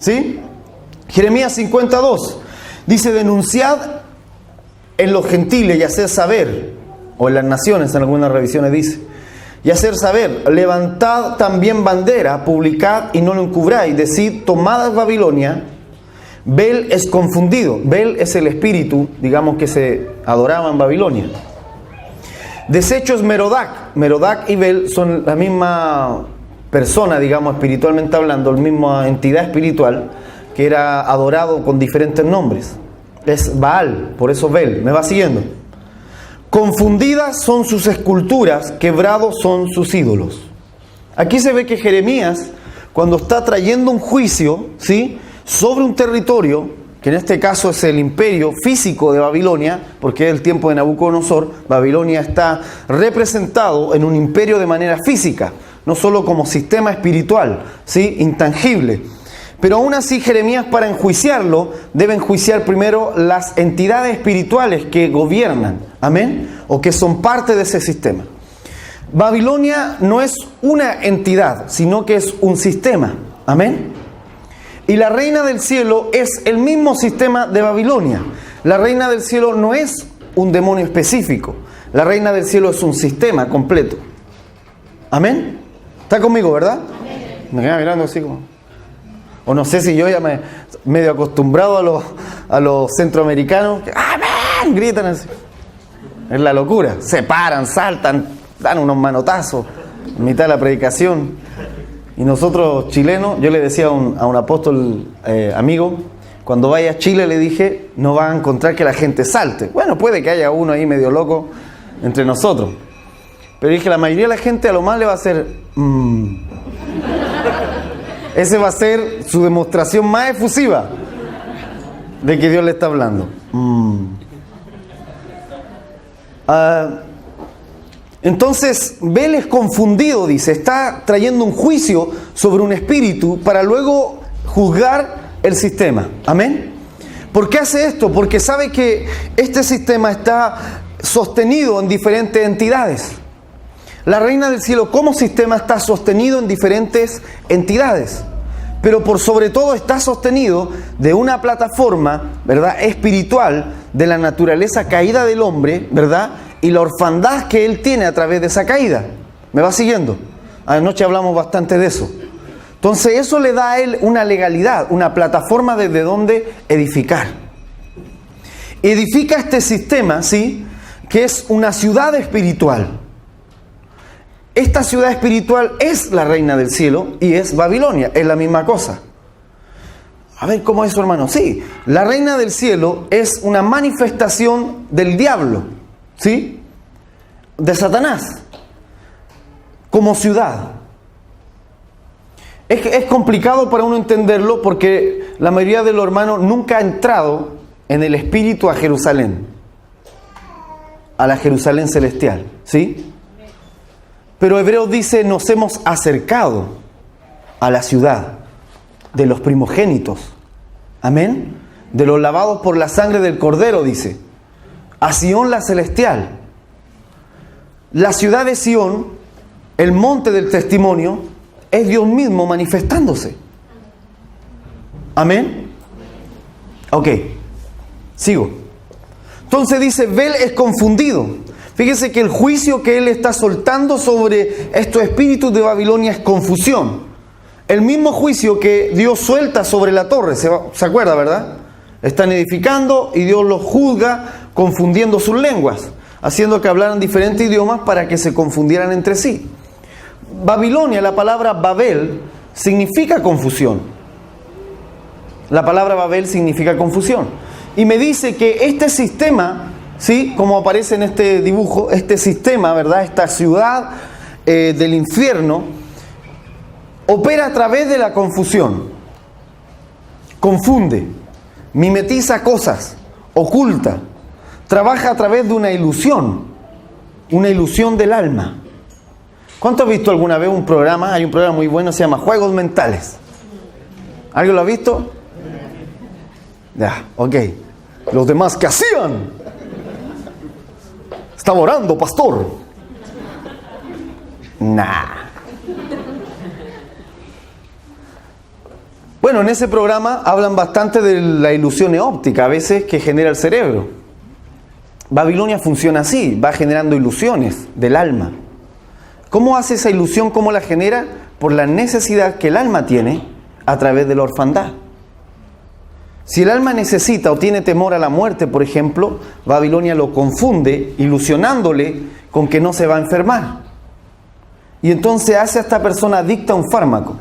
¿Sí? Jeremías 52 dice: denunciad en los gentiles y hacer saber, o en las naciones, en algunas revisiones dice, y hacer saber, levantad también bandera, publicad y no lo encubráis, decid, tomad Babilonia, Bel es confundido. Bel es el espíritu, digamos, que se adoraba en Babilonia. Desechos Merodac. Merodac y Bel son la misma persona, digamos, espiritualmente hablando, la misma entidad espiritual que era adorado con diferentes nombres. Es Baal, por eso Bel. ¿Me va siguiendo? Confundidas son sus esculturas, quebrados son sus ídolos. Aquí se ve que Jeremías, cuando está trayendo un juicio, ¿sí?, sobre un territorio, que en este caso es el imperio físico de Babilonia, porque es el tiempo de Nabucodonosor. Babilonia está representado en un imperio de manera física, no solo como sistema espiritual, ¿sí?, intangible. Pero aún así Jeremías, para enjuiciarlo, debe enjuiciar primero las entidades espirituales que gobiernan, amén, o que son parte de ese sistema. Babilonia no es una entidad, sino que es un sistema, amén. Y la reina del cielo es el mismo sistema de Babilonia. La reina del cielo no es un demonio específico. La reina del cielo es un sistema completo. Amén. ¿Está conmigo, verdad? Amén. Me queda mirando así como... O no sé si yo ya me medio acostumbrado a los centroamericanos. Que, ¡amén!, gritan así. Es la locura. Se paran, saltan, dan unos manotazos en mitad de la predicación. Y nosotros chilenos, yo le decía a un apóstol amigo, cuando vaya a Chile le dije, no va a encontrar que la gente salte. Bueno, puede que haya uno ahí medio loco entre nosotros. Pero dije, la mayoría de la gente a lo más le va a hacer... Ese va a ser su demostración más efusiva de que Dios le está hablando. Entonces, Bel es confundido, dice, está trayendo un juicio sobre un espíritu para luego juzgar el sistema. Amén. ¿Por qué hace esto? Porque sabe que este sistema está sostenido en diferentes entidades. La reina del cielo como sistema está sostenido en diferentes entidades, pero por sobre todo está sostenido de una plataforma, ¿verdad?, espiritual, de la naturaleza caída del hombre, ¿verdad?, y la orfandad que él tiene a través de esa caída. ¿Me va siguiendo? Anoche hablamos bastante de eso. Entonces eso le da a él una legalidad, una plataforma desde donde edificar. Edifica este sistema, ¿sí?, que es una ciudad espiritual. Esta ciudad espiritual es la reina del cielo y es Babilonia, es la misma cosa. A ver, ¿cómo es eso, hermano? Sí, la reina del cielo es una manifestación del diablo, ¿sí?, de Satanás, como ciudad. Es complicado para uno entenderlo porque la mayoría de los hermanos nunca ha entrado en el espíritu a Jerusalén, a la Jerusalén celestial, ¿sí? Pero Hebreos dice, nos hemos acercado a la ciudad de los primogénitos, amén, de los lavados por la sangre del Cordero, dice, a Sión la celestial. La ciudad de Sión, el monte del testimonio, es Dios mismo manifestándose. Amén. Ok, sigo. Entonces dice, Bel es confundido. Fíjese que el juicio que él está soltando sobre estos espíritus de Babilonia es confusión. El mismo juicio que Dios suelta sobre la torre, ¿se acuerda, verdad? Están edificando y Dios los juzga confundiendo sus lenguas, haciendo que hablaran diferentes idiomas para que se confundieran entre sí. Babilonia, la palabra Babel, significa confusión. La palabra Babel significa confusión. Y me dice que este sistema, ¿sí?, como aparece en este dibujo, este sistema, ¿verdad?, esta ciudad del infierno, opera a través de la confusión. Confunde, mimetiza cosas, oculta, trabaja a través de una ilusión del alma. ¿Cuánto ha visto alguna vez un programa? Hay un programa muy bueno, se llama Juegos Mentales. ¿Alguien lo ha visto? Ya, ok. Los demás, ¿qué hacían? Estaba orando, pastor. Nah. Bueno, en ese programa hablan bastante de la ilusión óptica, a veces, que genera el cerebro. Babilonia funciona así, va generando ilusiones del alma. ¿Cómo hace esa ilusión? ¿Cómo la genera? Por la necesidad que el alma tiene a través de la orfandad. Si el alma necesita o tiene temor a la muerte, por ejemplo, Babilonia lo confunde, ilusionándole con que no se va a enfermar. Y entonces hace a esta persona adicta a un fármaco.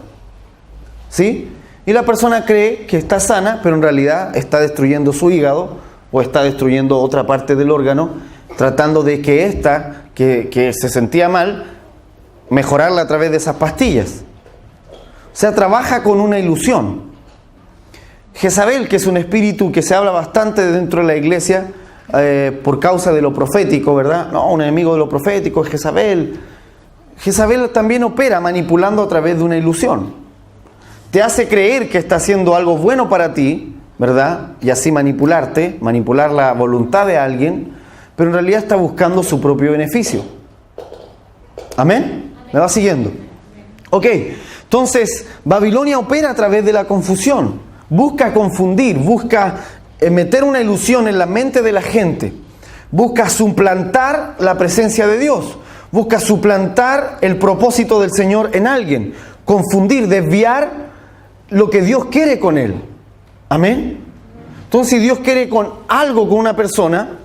¿Sí? Y la persona cree que está sana, pero en realidad está destruyendo su hígado o está destruyendo otra parte del órgano, tratando de que esta, que se sentía mal, mejorarla a través de esas pastillas. O sea, trabaja con una ilusión. Jezabel, que es un espíritu que se habla bastante dentro de la iglesia por causa de lo profético, ¿verdad? No, un enemigo de lo profético es Jezabel. Jezabel también opera manipulando a través de una ilusión. Te hace creer que está haciendo algo bueno para ti, ¿verdad? Y así manipularte, manipular la voluntad de alguien, pero en realidad está buscando su propio beneficio. ¿Amén? ¿Me va siguiendo? Ok, entonces Babilonia opera a través de la confusión. Busca confundir, busca meter una ilusión en la mente de la gente. Busca suplantar la presencia de Dios. Busca suplantar el propósito del Señor en alguien. Confundir, desviar lo que Dios quiere con él. Amén. Entonces, si Dios quiere con algo con una persona,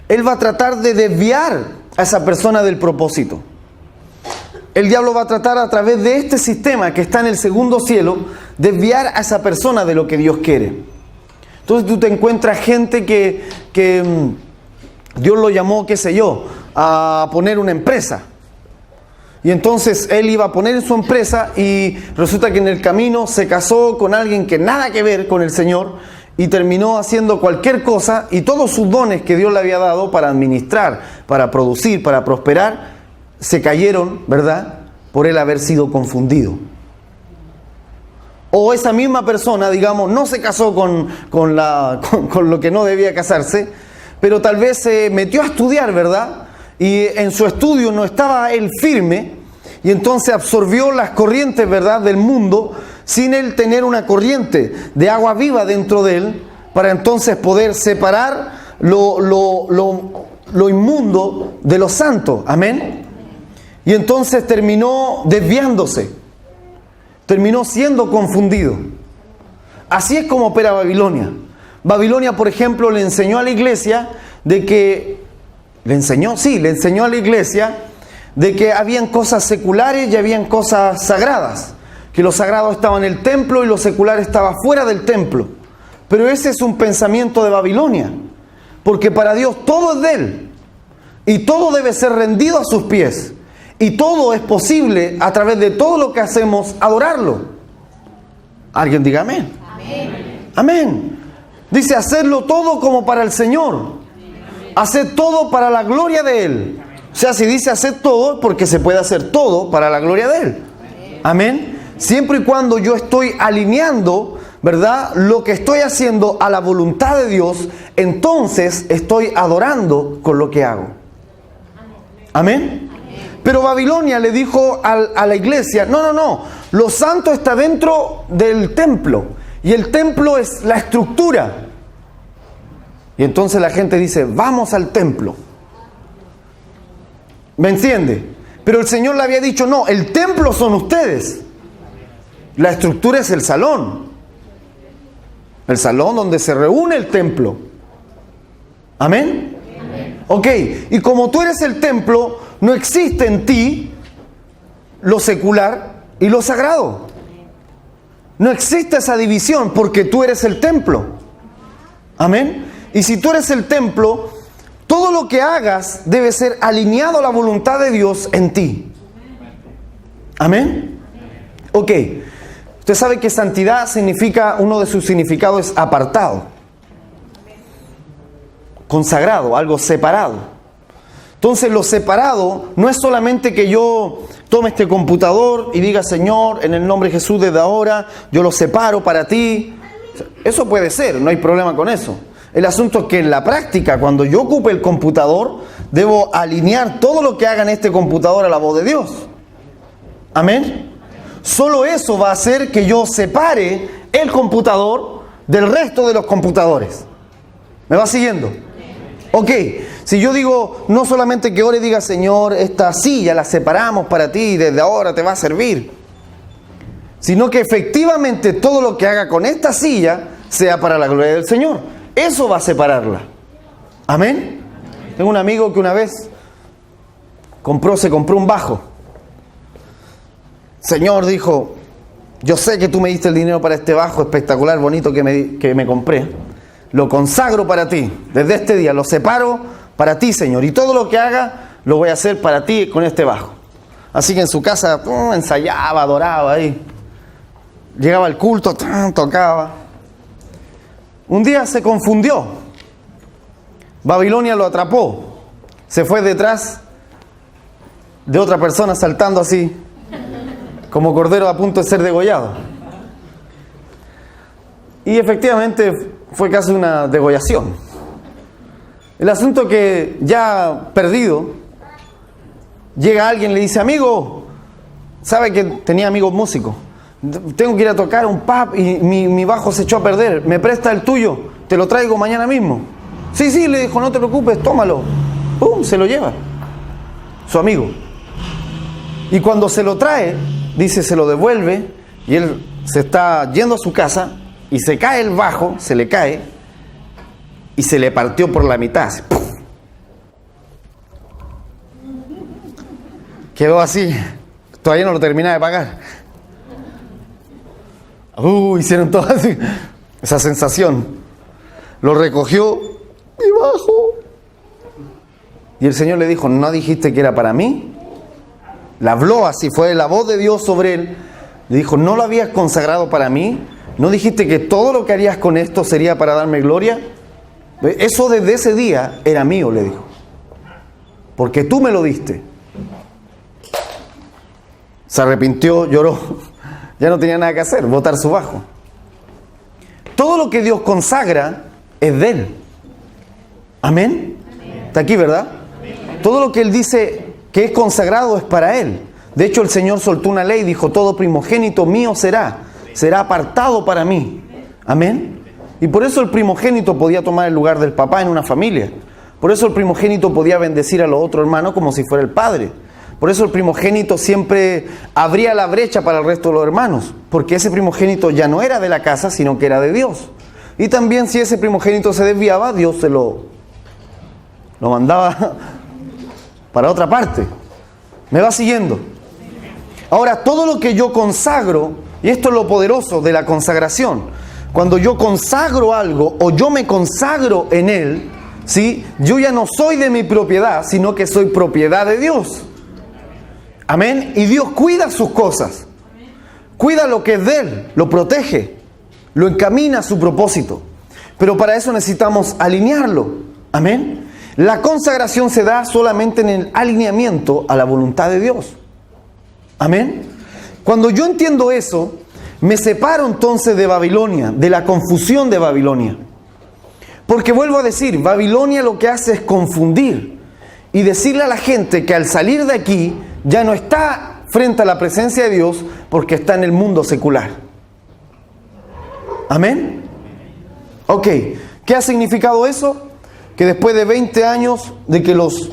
Él va a tratar de desviar a esa persona del propósito. El diablo va a tratar a través de este sistema que está en el segundo cielo, desviar a esa persona de lo que Dios quiere. Entonces tú te encuentras gente que Dios lo llamó, qué sé yo, a poner una empresa. Y entonces él iba a poner su empresa y resulta que en el camino se casó con alguien que nada que ver con el Señor y terminó haciendo cualquier cosa y todos sus dones que Dios le había dado para administrar, para producir, para prosperar, se cayeron, ¿verdad? Por él haber sido confundido. O esa misma persona, digamos, no se casó con lo que no debía casarse, pero tal vez se metió a estudiar, ¿verdad? Y en su estudio no estaba él firme, y entonces absorbió las corrientes, ¿verdad?, del mundo, sin él tener una corriente de agua viva dentro de él, para entonces poder separar lo inmundo de lo santo. Amén. Y entonces terminó desviándose, terminó siendo confundido. Así es como opera Babilonia. Babilonia, por ejemplo, le enseñó a la iglesia de que... ¿Le enseñó? Sí, le enseñó a la iglesia de que habían cosas seculares y habían cosas sagradas. Que lo sagrado estaba en el templo y lo secular estaba fuera del templo. Pero ese es un pensamiento de Babilonia. Porque para Dios todo es de Él. Y todo debe ser rendido a sus pies. Y todo es posible a través de todo lo que hacemos adorarlo. ¿Alguien diga amén? Amén. Amén. Dice hacerlo todo como para el Señor. Hacer todo para la gloria de Él. O sea, si dice hacer todo, porque se puede hacer todo para la gloria de Él. Amén. Siempre y cuando yo estoy alineando, ¿verdad?, lo que estoy haciendo a la voluntad de Dios, entonces estoy adorando con lo que hago. Amén. Pero Babilonia le dijo a la iglesia, no, lo santo está dentro del templo. Y el templo es la estructura. Y entonces la gente dice, vamos al templo. ¿Me entiende? Pero el Señor le había dicho, no, el templo son ustedes. La estructura es el salón. El salón donde se reúne el templo. ¿Amén? Amén. Ok, y como tú eres el templo, no existe en ti lo secular y lo sagrado. No existe esa división porque tú eres el templo. Amén. Y si tú eres el templo, todo lo que hagas debe ser alineado a la voluntad de Dios en ti. Amén. Ok. Usted sabe que santidad significa, uno de sus significados es apartado, consagrado, algo separado. Entonces lo separado no es solamente que yo tome este computador y diga, Señor, en el nombre de Jesús desde ahora, yo lo separo para ti. Eso puede ser, no hay problema con eso. El asunto es que en la práctica, cuando yo ocupe el computador, debo alinear todo lo que haga en este computador a la voz de Dios. Amén. Solo eso va a hacer que yo separe el computador del resto de los computadores. ¿Me va siguiendo? Ok, si yo digo, no solamente que ore y diga, Señor, esta silla la separamos para ti y desde ahora te va a servir, sino que efectivamente todo lo que haga con esta silla sea para la gloria del Señor. Eso va a separarla. Amén. Tengo un amigo que una vez se compró un bajo. Señor, dijo, yo sé que tú me diste el dinero para este bajo espectacular, bonito que me compré. Lo consagro para ti. Desde este día lo separo para ti, Señor. Y todo lo que haga lo voy a hacer para ti con este bajo. Así que en su casa ensayaba, adoraba ahí. Llegaba al culto, tocaba. Un día se confundió. Babilonia lo atrapó. Se fue detrás de otra persona saltando así, como cordero a punto de ser degollado. Y efectivamente fue casi una degollación. El asunto que ya perdido, llega alguien y le dice, amigo, sabe que tenía amigos músicos, tengo que ir a tocar un pub y mi bajo se echó a perder, ¿me presta el tuyo? Te lo traigo mañana mismo. Sí, le dijo, no te preocupes, tómalo. ¡Pum! Se lo lleva su amigo. Y cuando se lo trae, dice, se lo devuelve y él se está yendo a su casa y se cae el bajo, se le cae y se le partió por la mitad. Así, ¡puf! Quedó así, todavía no lo terminaba de pagar. Hicieron todo así, esa sensación. Lo recogió, mi bajo. Y el Señor le dijo, ¿no dijiste que era para mí? Le habló así, fue la voz de Dios sobre él. Le dijo, ¿no lo habías consagrado para mí? ¿No dijiste que todo lo que harías con esto sería para darme gloria? Eso desde ese día era mío, le dijo. Porque tú me lo diste. Se arrepintió, lloró. Ya no tenía nada que hacer, botar su bajo. Todo lo que Dios consagra es de Él. Amén. Está aquí, ¿verdad? Todo lo que Él dice que es consagrado es para Él. De hecho, el Señor soltó una ley, dijo, todo primogénito mío será apartado para mí. Amén. Y por eso el primogénito podía tomar el lugar del papá en una familia. Por eso el primogénito podía bendecir a los otros hermanos como si fuera el padre. Por eso el primogénito siempre abría la brecha para el resto de los hermanos, porque ese primogénito ya no era de la casa, sino que era de Dios. Y también si ese primogénito se desviaba, Dios se lo mandaba para otra parte. ¿Me va siguiendo? Ahora, todo lo que yo consagro, y esto es lo poderoso de la consagración, cuando yo consagro algo o yo me consagro en Él, ¿sí? Yo ya no soy de mi propiedad, sino que soy propiedad de Dios. Amén. Y Dios cuida sus cosas. Cuida lo que es de Él, lo protege, lo encamina a su propósito. Pero para eso necesitamos alinearlo. Amén. La consagración se da solamente en el alineamiento a la voluntad de Dios. Amén. Cuando yo entiendo eso, me separo entonces de Babilonia, de la confusión de Babilonia. Porque vuelvo a decir, Babilonia lo que hace es confundir y decirle a la gente que al salir de aquí ya no está frente a la presencia de Dios porque está en el mundo secular. Amén. Ok, ¿qué ha significado eso? Que después de 20 años de que los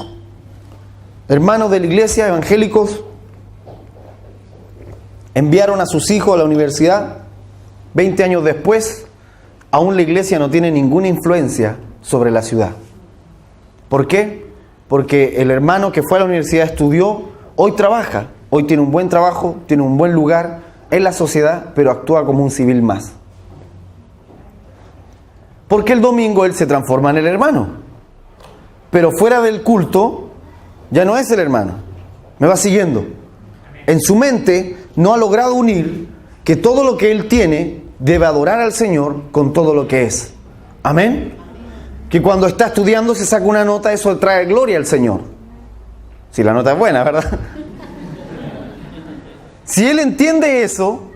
hermanos de la iglesia evangélicos enviaron a sus hijos a la universidad, 20 años después, aún la iglesia no tiene ninguna influencia sobre la ciudad. ¿Por qué? Porque el hermano que fue a la universidad estudió, hoy trabaja, hoy tiene un buen trabajo, tiene un buen lugar en la sociedad, pero actúa como un civil más. Porque el domingo él se transforma en el hermano, pero fuera del culto ya no es el hermano. ¿Me va siguiendo? En su mente no ha logrado unir que todo lo que él tiene debe adorar al Señor con todo lo que es. Amén. Que cuando está estudiando se saca una nota, eso trae gloria al Señor. Si la nota es buena, ¿verdad? Si él entiende eso,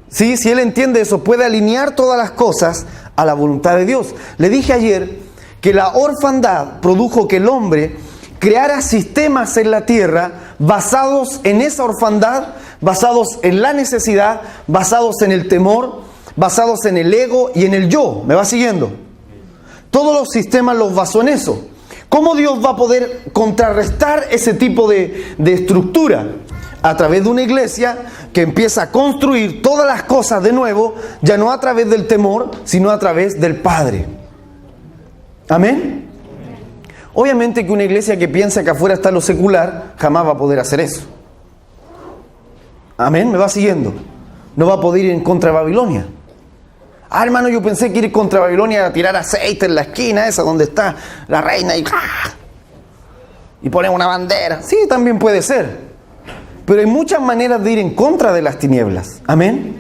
¿sí? Si él entiende eso, puede alinear todas las cosas a la voluntad de Dios. Le dije ayer que la orfandad produjo que el hombre creara sistemas en la tierra basados en esa orfandad, basados en la necesidad, basados en el temor, basados en el ego y en el yo. ¿Me va siguiendo? Todos los sistemas los basó en eso. ¿Cómo Dios va a poder contrarrestar ese tipo de estructura? A través de una iglesia que empieza a construir todas las cosas de nuevo, ya no a través del temor, sino a través del Padre. ¿Amén? Obviamente que una iglesia que piensa que afuera está lo secular, jamás va a poder hacer eso. ¿Amén? ¿Me va siguiendo? No va a poder ir en contra de Babilonia. Ah, hermano, yo pensé que ir contra Babilonia era tirar aceite en la esquina esa donde está la reina y poner una bandera. Sí, también puede ser. Pero hay muchas maneras de ir en contra de las tinieblas. ¿Amén?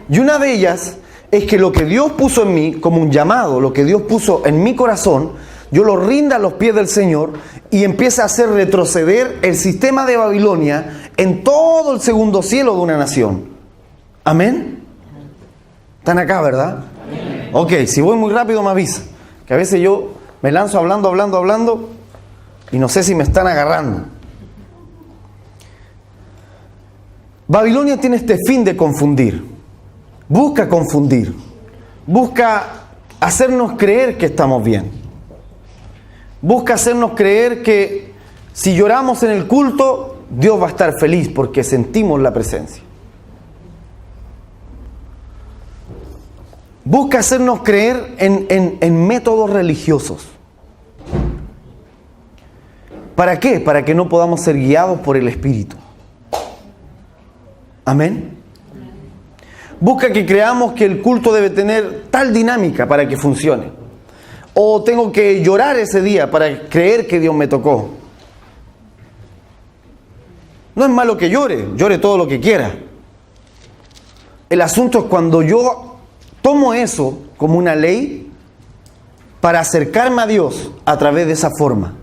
Y una de ellas es que lo que Dios puso en mí como un llamado, lo que Dios puso en mi corazón, yo lo rinda a los pies del Señor y empieza a hacer retroceder el sistema de Babilonia en todo el segundo cielo de una nación. ¿Amén? ¿Están acá, verdad? Ok, si voy muy rápido me avisa. Que a veces yo me lanzo hablando y no sé si me están agarrando. Babilonia tiene este fin de confundir. Busca confundir. Busca hacernos creer que estamos bien. Busca hacernos creer que si lloramos en el culto, Dios va a estar feliz porque sentimos la presencia. Busca hacernos creer en métodos religiosos. ¿Para qué? Para que no podamos ser guiados por el Espíritu. Amén. Busca que creamos que el culto debe tener tal dinámica para que funcione. O tengo que llorar ese día para creer que Dios me tocó. No es malo que llore todo lo que quiera. El asunto es cuando yo tomo eso como una ley para acercarme a Dios a través de esa forma.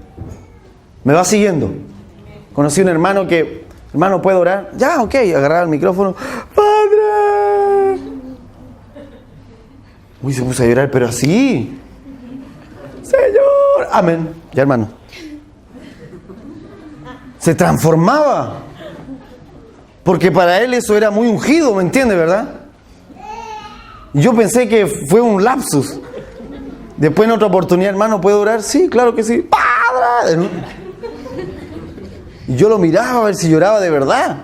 ¿Me va siguiendo? Conocí un hermano que, hermano, ¿puedo orar? Ya, ok, agarrar el micrófono. ¡Padre! Uy, se puso a llorar, pero así. Señor, amén. Ya, hermano. Se transformaba. Porque para él eso era muy ungido, ¿me entiende, verdad? Yo pensé que fue un lapsus. Después en otra oportunidad, hermano, ¿puedo orar? Sí, claro que sí. ¡Padre! Y yo lo miraba a ver si lloraba de verdad.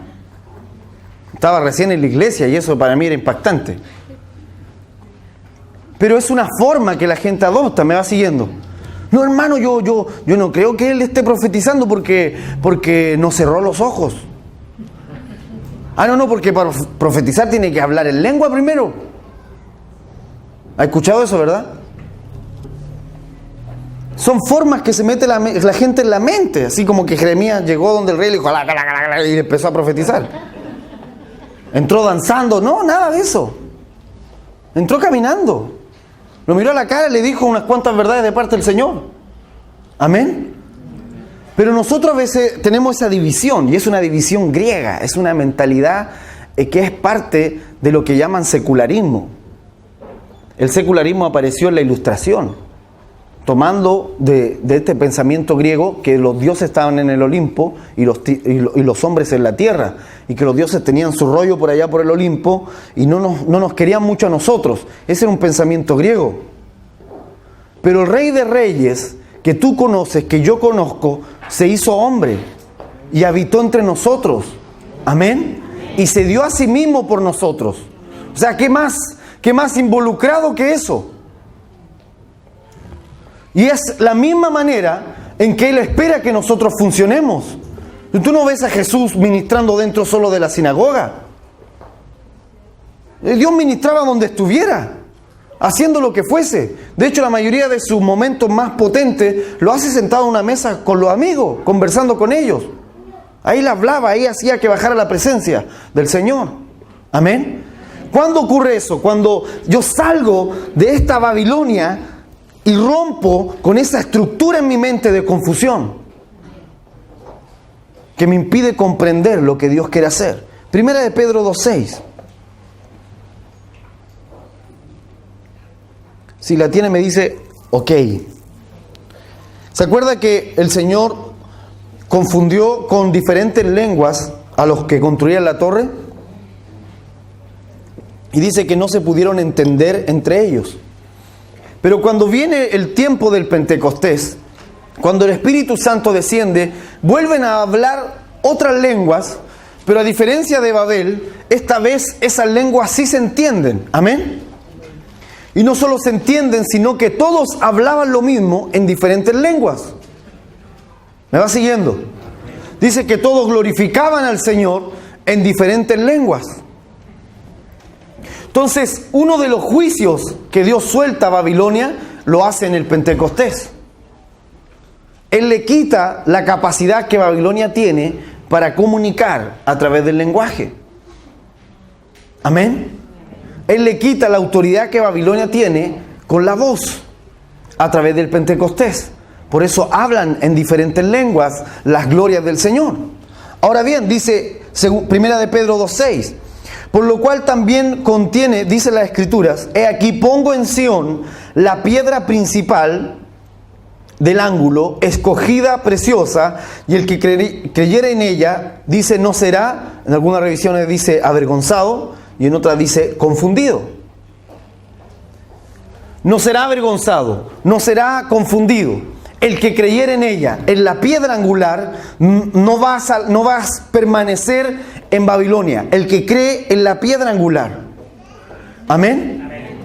Estaba recién en la iglesia y eso para mí era impactante. Pero es una forma que la gente adopta, me va siguiendo. No, hermano, yo no creo que él esté profetizando porque no cerró los ojos. Ah, no, porque para profetizar tiene que hablar en lengua primero. ¿Ha escuchado eso, verdad? Son formas que se mete la gente en la mente. Así como que Jeremías llegó donde el rey le dijo y empezó a profetizar. Entró danzando. No, nada de eso. Entró caminando. Lo miró a la cara y le dijo unas cuantas verdades de parte del Señor. Amén. Pero nosotros a veces tenemos esa división. Y es una división griega. Es una mentalidad que es parte de lo que llaman secularismo. El secularismo apareció en la Ilustración, tomando de este pensamiento griego que los dioses estaban en el Olimpo y los hombres en la tierra, y que los dioses tenían su rollo por allá por el Olimpo y no nos querían mucho a nosotros. Ese era un pensamiento griego. Pero el Rey de Reyes, que tú conoces, que yo conozco, se hizo hombre y habitó entre nosotros. Amén. Y se dio a sí mismo por nosotros. O sea, ¿qué más involucrado que eso? Y es la misma manera en que Él espera que nosotros funcionemos. Tú no ves a Jesús ministrando dentro solo de la sinagoga. Dios ministraba donde estuviera, haciendo lo que fuese. De hecho, la mayoría de sus momentos más potentes lo hace sentado en una mesa con los amigos, conversando con ellos. Ahí le hablaba, ahí hacía que bajara la presencia del Señor. Amén. ¿Cuándo ocurre eso? Cuando yo salgo de esta Babilonia y rompo con esa estructura en mi mente de confusión que me impide comprender lo que Dios quiere hacer. Primera de Pedro 2:6. Si la tiene me dice, ok. ¿Se acuerda que el Señor confundió con diferentes lenguas a los que construían la torre? Y dice que no se pudieron entender entre ellos. Pero cuando viene el tiempo del Pentecostés, cuando el Espíritu Santo desciende, vuelven a hablar otras lenguas, pero a diferencia de Babel, esta vez esas lenguas sí se entienden. Amén. Y no solo se entienden, sino que todos hablaban lo mismo en diferentes lenguas. ¿Me va siguiendo? Dice que todos glorificaban al Señor en diferentes lenguas. Entonces, uno de los juicios que Dios suelta a Babilonia lo hace en el Pentecostés. Él le quita la capacidad que Babilonia tiene para comunicar a través del lenguaje. Amén. Él le quita la autoridad que Babilonia tiene con la voz a través del Pentecostés. Por eso hablan en diferentes lenguas las glorias del Señor. Ahora bien, dice Primera de Pedro 2:6, por lo cual también contiene, dice las Escrituras, he aquí pongo en Sión la piedra principal del ángulo, escogida, preciosa, y el que creyere en ella, dice, no será, en algunas revisiones dice avergonzado, y en otras dice confundido. No será avergonzado, no será confundido. El que creyere en ella, en la piedra angular, no va a permanecer en Babilonia. El que cree en la piedra angular. ¿Amén?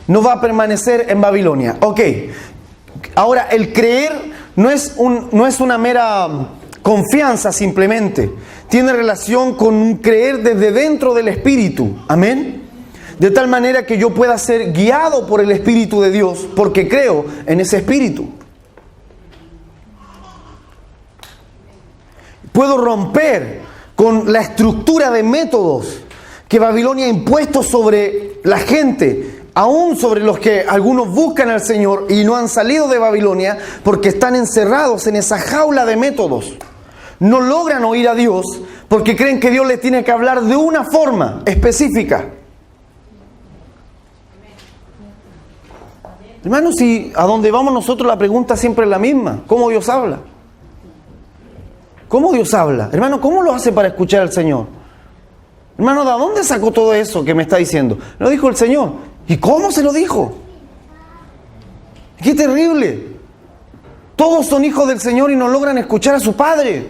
No va a permanecer en Babilonia. Ok. Ahora, el creer no es una mera confianza simplemente. Tiene relación con un creer desde dentro del Espíritu. Amén. De tal manera que yo pueda ser guiado por el Espíritu de Dios porque creo en ese Espíritu. Puedo romper con la estructura de métodos que Babilonia ha impuesto sobre la gente, aún sobre los que algunos buscan al Señor y no han salido de Babilonia porque están encerrados en esa jaula de métodos. No logran oír a Dios porque creen que Dios les tiene que hablar de una forma específica. Hermanos, si a donde vamos nosotros la pregunta siempre es la misma: ¿cómo Dios habla? ¿Cómo Dios habla? Hermano, ¿cómo lo hace para escuchar al Señor? Hermano, ¿de dónde sacó todo eso que me está diciendo? Lo dijo el Señor. ¿Y cómo se lo dijo? ¡Qué terrible! Todos son hijos del Señor y no logran escuchar a su Padre.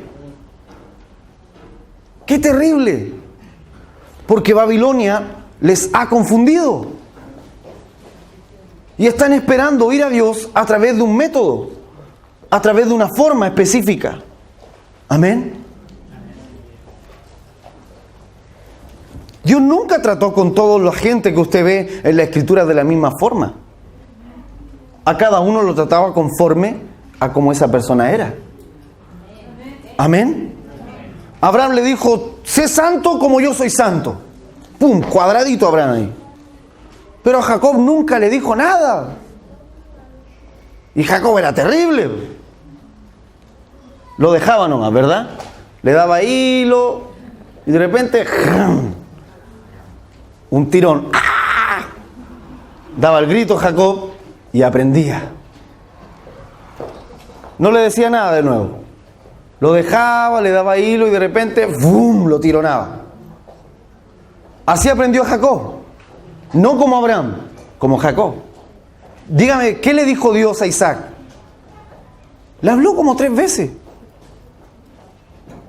¡Qué terrible! Porque Babilonia les ha confundido. Y están esperando oír a Dios a través de un método, a través de una forma específica. Amén. Dios nunca trató con toda la gente que usted ve en la Escritura de la misma forma. A cada uno lo trataba conforme a como esa persona era. Amén. Abraham le dijo: sé santo como yo soy santo. Pum, cuadradito Abraham ahí. Pero a Jacob nunca le dijo nada. Y Jacob era terrible. Lo dejaba nomás, ¿verdad? Le daba hilo y de repente un tirón. ¡Ah! Daba el grito Jacob y aprendía. No le decía nada de nuevo. Lo dejaba, le daba hilo y de repente ¡bum!, lo tironaba. Así aprendió Jacob. No como Abraham, como Jacob. Dígame, ¿qué le dijo Dios a Isaac? Le habló como 3 veces.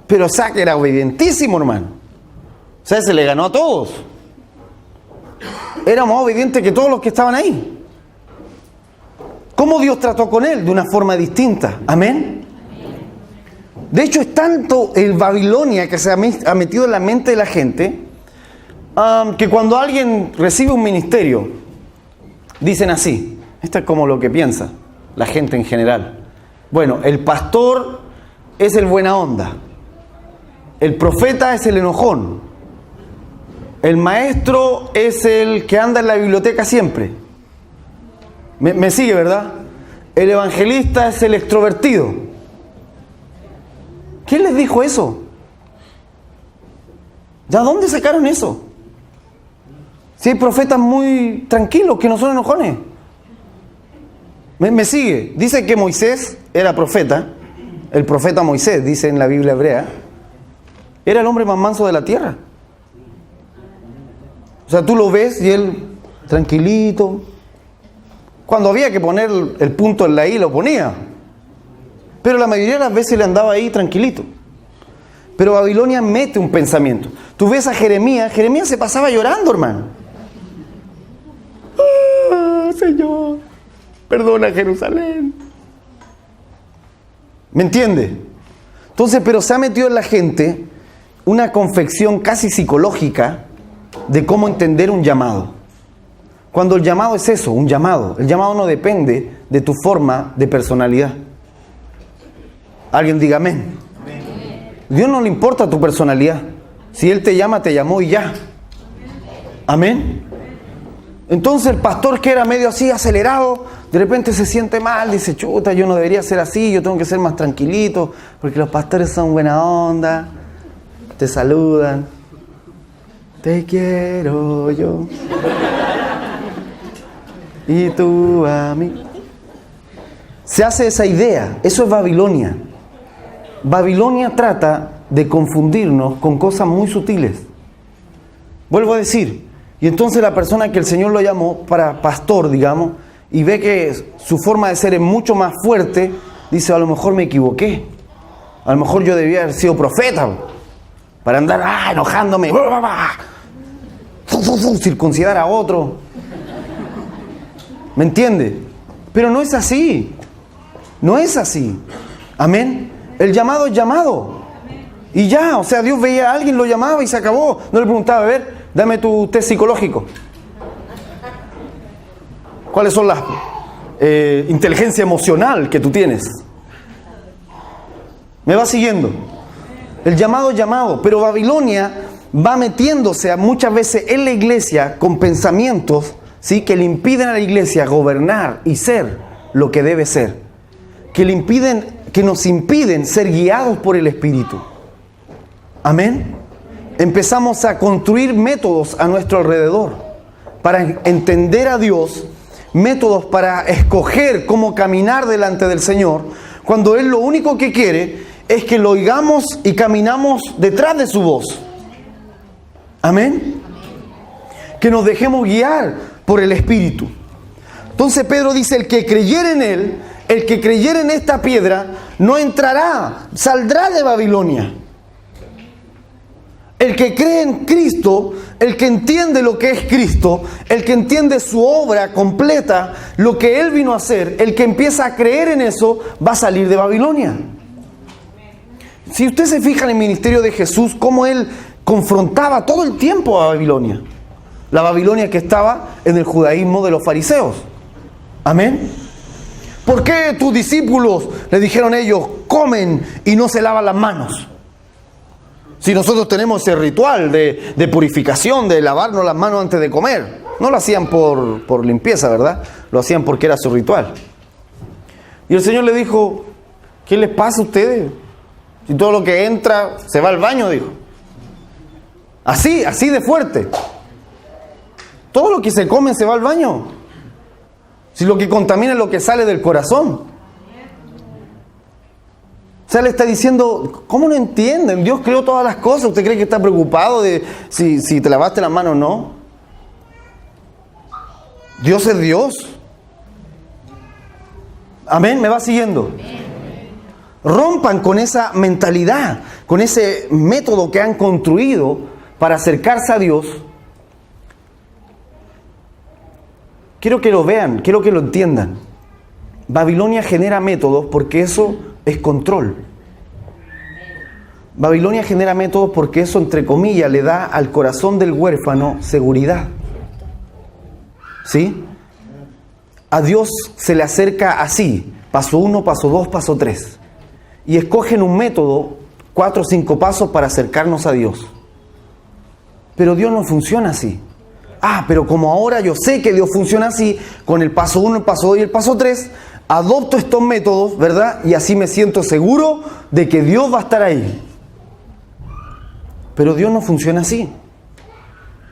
Pero Isaac era obedientísimo, hermano. O sea, se le ganó a todos. Era más obediente que todos los que estaban ahí. ¿Cómo Dios trató con él? De una forma distinta. Amén. De hecho, es tanto el Babilonia que se ha metido en la mente de la gente, que cuando alguien recibe un ministerio, dicen así. Esto es como lo que piensa la gente en general. Bueno, el pastor es el buena onda. El profeta es el enojón. El maestro es el que anda en la biblioteca siempre. Me sigue, ¿verdad? El evangelista es el extrovertido. ¿Quién les dijo eso? ¿De dónde sacaron eso? Si hay profetas muy tranquilos que no son enojones. Me sigue. Dice que Moisés era profeta. El profeta Moisés, dice en la Biblia hebrea, era el hombre más manso de la tierra. O sea, tú lo ves y él tranquilito. Cuando había que poner el punto en la I, lo ponía. Pero la mayoría de las veces le andaba ahí tranquilito. Pero Babilonia mete un pensamiento. Tú ves a Jeremías se pasaba llorando, hermano. ¡Ah, Señor! Perdona Jerusalén. ¿Me entiende? Entonces, pero se ha metido en la gente una confección casi psicológica de cómo entender un llamado. Cuando el llamado es eso, un llamado. El llamado no depende de tu forma de personalidad. Alguien diga amén. Dios no le importa tu personalidad. Si Él te llama, te llamó y ya. Amén. Entonces el pastor, que era medio así acelerado, de repente se siente mal, dice, chuta, yo no debería ser así, yo tengo que ser más tranquilito, porque los pastores son buena onda, te saludan, te quiero yo, y tú a mí. Se hace esa idea, eso es Babilonia. Babilonia trata de confundirnos con cosas muy sutiles. Vuelvo a decir, y entonces la persona que el Señor lo llamó para pastor, digamos, y ve que su forma de ser es mucho más fuerte, dice, a lo mejor me equivoqué. A lo mejor yo debía haber sido profeta, para andar enojándome, circuncidar a otro. ¿Me entiende? Pero no es así. No es así. Amén. El llamado es llamado. Y ya, o sea, Dios veía a alguien, lo llamaba y se acabó. No le preguntaba, a ver, dame tu test psicológico. ¿Cuáles son las inteligencia emocional que tú tienes? ¿Me va siguiendo? El llamado es llamado, pero Babilonia va metiéndose muchas veces en la iglesia con pensamientos, ¿sí?, que le impiden a la iglesia gobernar y ser lo que debe ser. Que nos impiden ser guiados por el Espíritu. Amén. Empezamos a construir métodos a nuestro alrededor para entender a Dios, métodos para escoger cómo caminar delante del Señor, cuando Él lo único que quiere es que lo oigamos y caminamos detrás de su voz. Amén. Que nos dejemos guiar por el Espíritu. Entonces Pedro dice, el que creyere en Él, el que creyere en esta piedra, no entrará, saldrá de Babilonia. El que cree en Cristo, el que entiende lo que es Cristo, el que entiende su obra completa, lo que Él vino a hacer, el que empieza a creer en eso, va a salir de Babilonia. Si usted se fija en el ministerio de Jesús, cómo Él confrontaba todo el tiempo a Babilonia. La Babilonia que estaba en el judaísmo de los fariseos. Amén. ¿Por qué tus discípulos, le dijeron ellos, comen y no se lavan las manos? Si nosotros tenemos ese ritual de purificación, de lavarnos las manos antes de comer. No lo hacían por limpieza, ¿verdad? Lo hacían porque era su ritual. Y el Señor le dijo, ¿qué les pasa a ustedes? Si todo lo que entra se va al baño, dijo. Así de fuerte. Todo lo que se come se va al baño. Si lo que contamina es lo que sale del corazón. O sea, le está diciendo, ¿cómo no entienden? Dios creó todas las cosas. ¿Usted cree que está preocupado de si te lavaste las manos o no? Dios es Dios. Amén, ¿me va siguiendo? Rompan con esa mentalidad, con ese método que han construido para acercarse a Dios. Quiero que lo vean, quiero que lo entiendan. Babilonia genera métodos porque eso es control. Babilonia genera métodos porque eso, entre comillas, le da al corazón del huérfano seguridad. ¿Sí? A Dios se le acerca así, paso 1, paso 2, paso 3. Y escogen un método, 4 o 5 pasos para acercarnos a Dios. Pero Dios no funciona así. Pero como ahora yo sé que Dios funciona así, con el paso 1, el paso 2 y el paso 3, adopto estos métodos, ¿verdad? Y así me siento seguro de que Dios va a estar ahí. Pero Dios no funciona así.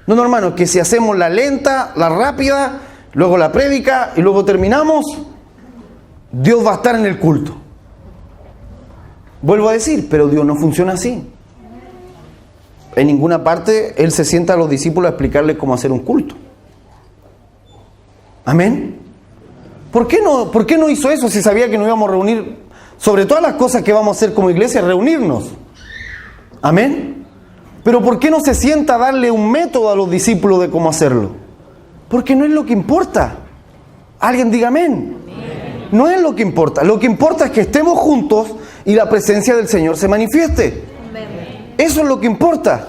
No, hermano, que si hacemos la lenta, la rápida, luego la prédica y luego terminamos, Dios va a estar en el culto. Vuelvo a decir, pero Dios no funciona así. en ninguna parte Él se sienta a los discípulos a explicarles cómo hacer un culto. Amén. ¿Por qué no hizo eso si sabía que nos íbamos a reunir? Sobre todas las cosas que vamos a hacer como iglesia, reunirnos. Amén. Pero ¿por qué no se sienta a darle un método a los discípulos de cómo hacerlo? Porque no es lo que importa. Alguien diga amén. No es lo que importa. Lo que importa es que estemos juntos y la presencia del Señor se manifieste. Eso es lo que importa.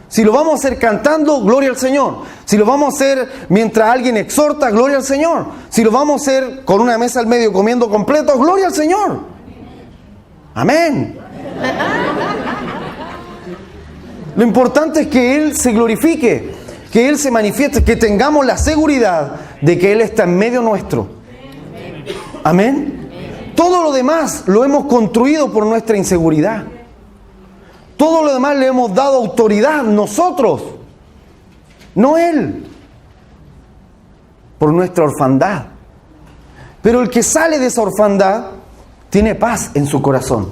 Si lo vamos a hacer cantando, gloria al Señor. Si lo vamos a hacer mientras alguien exhorta, gloria al Señor. Si lo vamos a hacer con una mesa al medio comiendo completo, gloria al Señor. Amén. Lo importante es que Él se glorifique, que Él se manifieste, que tengamos la seguridad de que Él está en medio nuestro. Amén. Todo lo demás lo hemos construido por nuestra inseguridad. Todo lo demás le hemos dado autoridad nosotros, no Él, por nuestra orfandad. Pero el que sale de esa orfandad tiene paz en su corazón.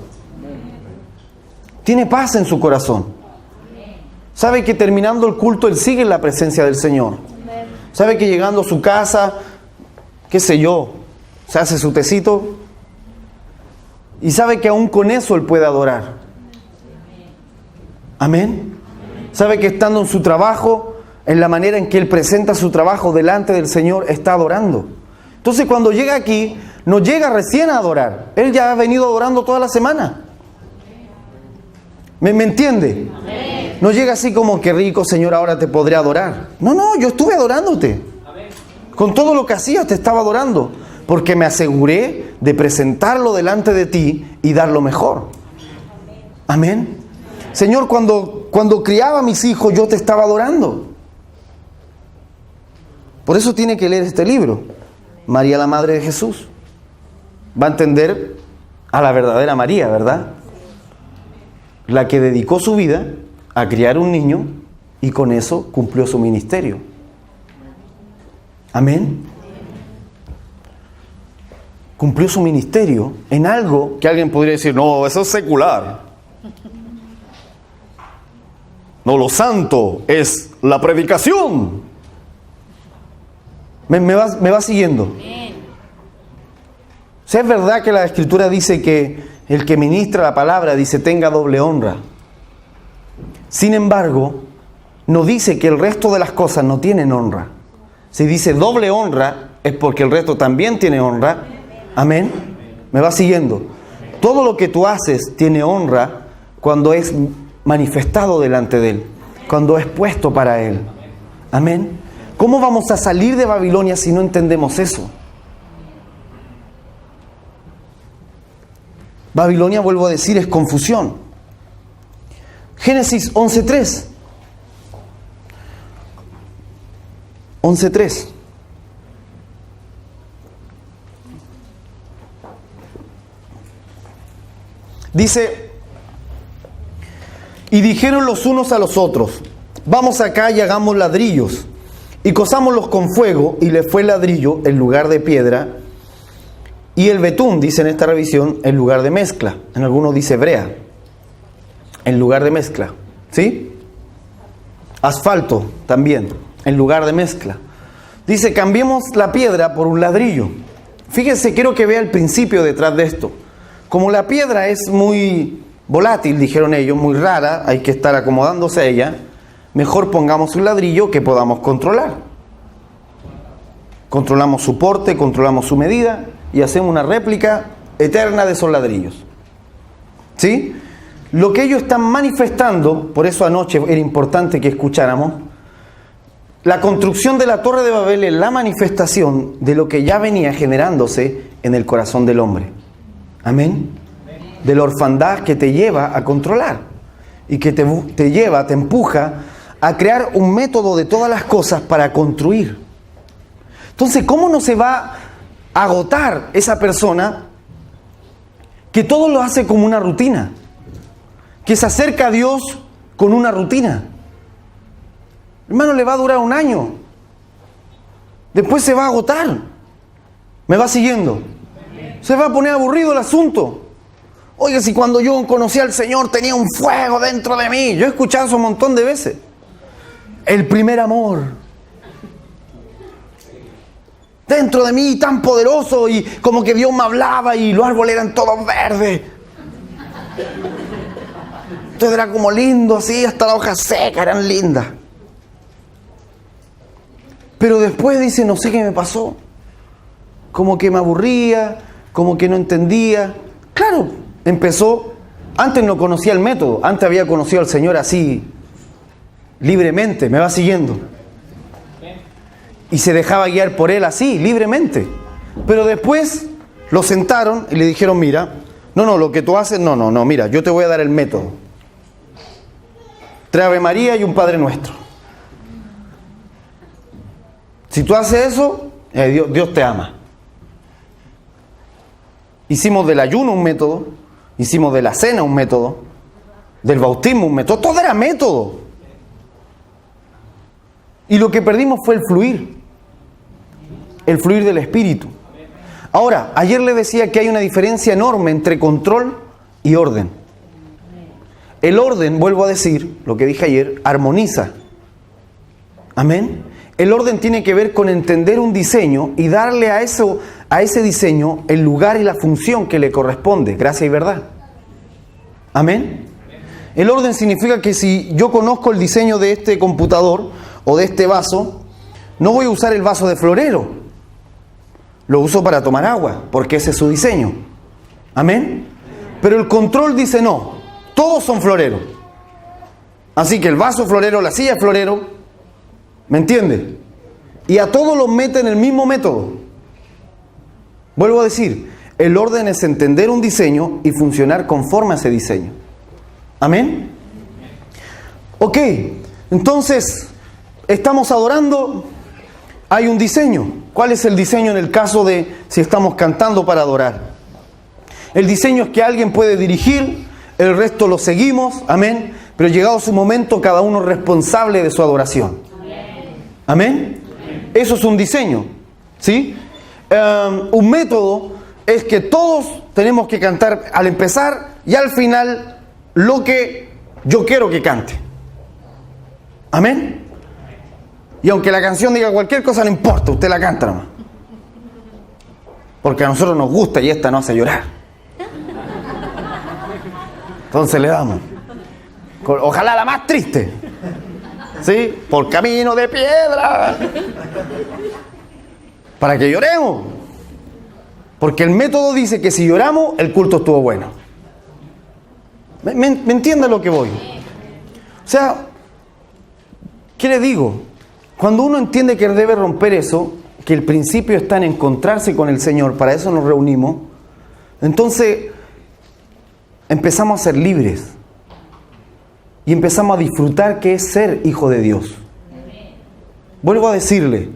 Tiene paz en su corazón. Sabe que terminando el culto Él sigue en la presencia del Señor. Sabe que llegando a su casa, qué sé yo, se hace su tecito y sabe que aún con eso Él puede adorar. Amén. Sabe que estando en su trabajo, en la manera en que Él presenta su trabajo delante del Señor, está adorando. Entonces cuando llega aquí, no llega recién a adorar. Él ya ha venido adorando toda la semana. ¿Me entiende? No llega así como, qué rico Señor, ahora te podré adorar. No, yo estuve adorándote. Con todo lo que hacías te estaba adorando. Porque me aseguré de presentarlo delante de ti y dar lo mejor. Amén. Señor, cuando criaba a mis hijos, yo te estaba adorando. Por eso tiene que leer este libro. María, la Madre de Jesús. Va a entender a la verdadera María, ¿verdad? La que dedicó su vida a criar un niño y con eso cumplió su ministerio. Amén. Cumplió su ministerio en algo que alguien podría decir, no, eso es secular. No, lo santo es la predicación. ¿Me va siguiendo? O sea, es verdad que la Escritura dice que el que ministra la palabra, dice, tenga doble honra. Sin embargo, no dice que el resto de las cosas no tienen honra. Si dice doble honra, es porque el resto también tiene honra. Amén. ¿Me va siguiendo? Todo lo que tú haces tiene honra cuando es manifestado delante de Él, cuando es puesto para Él. Amén. ¿Cómo vamos a salir de Babilonia si no entendemos eso? Babilonia, vuelvo a decir, es confusión. Génesis 11:3. 11:3. Dice, y dijeron los unos a los otros, vamos acá y hagamos ladrillos, y cozámoslos con fuego, y le fue el ladrillo en lugar de piedra, y el betún, dice en esta revisión, en lugar de mezcla. En algunos dice brea, en lugar de mezcla. ¿Sí? Asfalto también, en lugar de mezcla. Dice, cambiemos la piedra por un ladrillo. Fíjense, quiero que vea el principio detrás de esto. Como la piedra es muy volátil, dijeron ellos, muy rara, hay que estar acomodándose a ella, mejor pongamos un ladrillo que podamos controlar. Controlamos su porte, controlamos su medida y hacemos una réplica eterna de esos ladrillos. ¿Sí? Lo que ellos están manifestando, por eso anoche era importante que escucháramos, la construcción de la Torre de Babel es la manifestación de lo que ya venía generándose en el corazón del hombre. Amén. De la orfandad que te lleva a controlar y que te lleva, te empuja a crear un método de todas las cosas para construir. Entonces, ¿cómo no se va a agotar esa persona que todo lo hace como una rutina? Que se acerca a Dios con una rutina. Hermano, le va a durar un año. Después se va a agotar. ¿Me va siguiendo? Se va a poner aburrido el asunto. Oye, si cuando yo conocí al Señor tenía un fuego dentro de mí. Yo he escuchado eso un montón de veces. El primer amor. Dentro de mí tan poderoso y como que Dios me hablaba y los árboles eran todos verdes. Todo era como lindo así, hasta las hojas secas eran lindas. Pero después dice, no sé qué me pasó. Como que me aburría, como que no entendía. Claro, empezó, antes no conocía el método, antes había conocido al Señor así, libremente, me va siguiendo. Y se dejaba guiar por Él así, libremente. Pero después lo sentaron y le dijeron, mira, no, lo que tú haces, no, mira, yo te voy a dar el método. 3 Ave María y un Padre Nuestro. Si tú haces eso, Dios te ama. Hicimos del ayuno un método, hicimos de la cena un método, del bautismo un método, todo era método. Y lo que perdimos fue el fluir del Espíritu. Ahora, ayer le decía que hay una diferencia enorme entre control y orden. El orden, vuelvo a decir, lo que dije ayer, armoniza. Amén. El orden tiene que ver con entender un diseño y darle a ese diseño el lugar y la función que le corresponde, gracia y verdad. Amén. El orden significa que si yo conozco el diseño de este computador o de este vaso, no voy a usar el vaso de florero. Lo uso para tomar agua, porque ese es su diseño. Amén. Pero el control dice no, todos son floreros. Así que el vaso florero, la silla florero, ¿me entiende? Y a todos los mete en el mismo método. Vuelvo a decir, el orden es entender un diseño y funcionar conforme a ese diseño. ¿Amén? Ok, entonces, estamos adorando, hay un diseño. ¿Cuál es el diseño en el caso de si estamos cantando para adorar? El diseño es que alguien puede dirigir, el resto lo seguimos, amén, pero llegado su momento cada uno es responsable de su adoración. Amén. Eso es un diseño, ¿sí? Un método es que todos tenemos que cantar al empezar y al final lo que yo quiero que cante. Amén. Y aunque la canción diga cualquier cosa, no importa, usted la canta nomás. Porque a nosotros nos gusta y esta nos hace llorar. Entonces le damos. Ojalá la más triste. ¿Sí? Por camino de piedra. Para que lloremos. Porque el método dice que si lloramos, el culto estuvo bueno. ¿Me entiende lo que voy? O sea, ¿qué le digo? Cuando uno entiende que debe romper eso, que el principio está en encontrarse con el Señor, para eso nos reunimos, entonces empezamos a ser libres. Y empezamos a disfrutar qué es ser hijo de Dios. Vuelvo a decirle,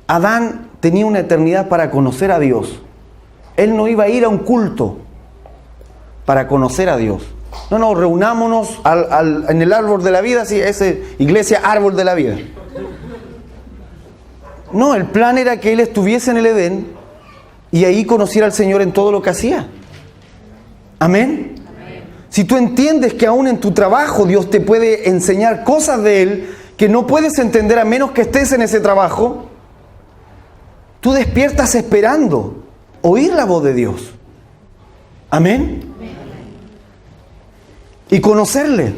Adán tenía una eternidad para conocer a Dios. Él no iba a ir a un culto para conocer a Dios. No, reunámonos en el árbol de la vida, sí, esa iglesia árbol de la vida. No, el plan era que él estuviese en el Edén y ahí conociera al Señor en todo lo que hacía. Amén. Si tú entiendes que aún en tu trabajo Dios te puede enseñar cosas de Él que no puedes entender a menos que estés en ese trabajo, tú despiertas esperando oír la voz de Dios. Amén. Y conocerle.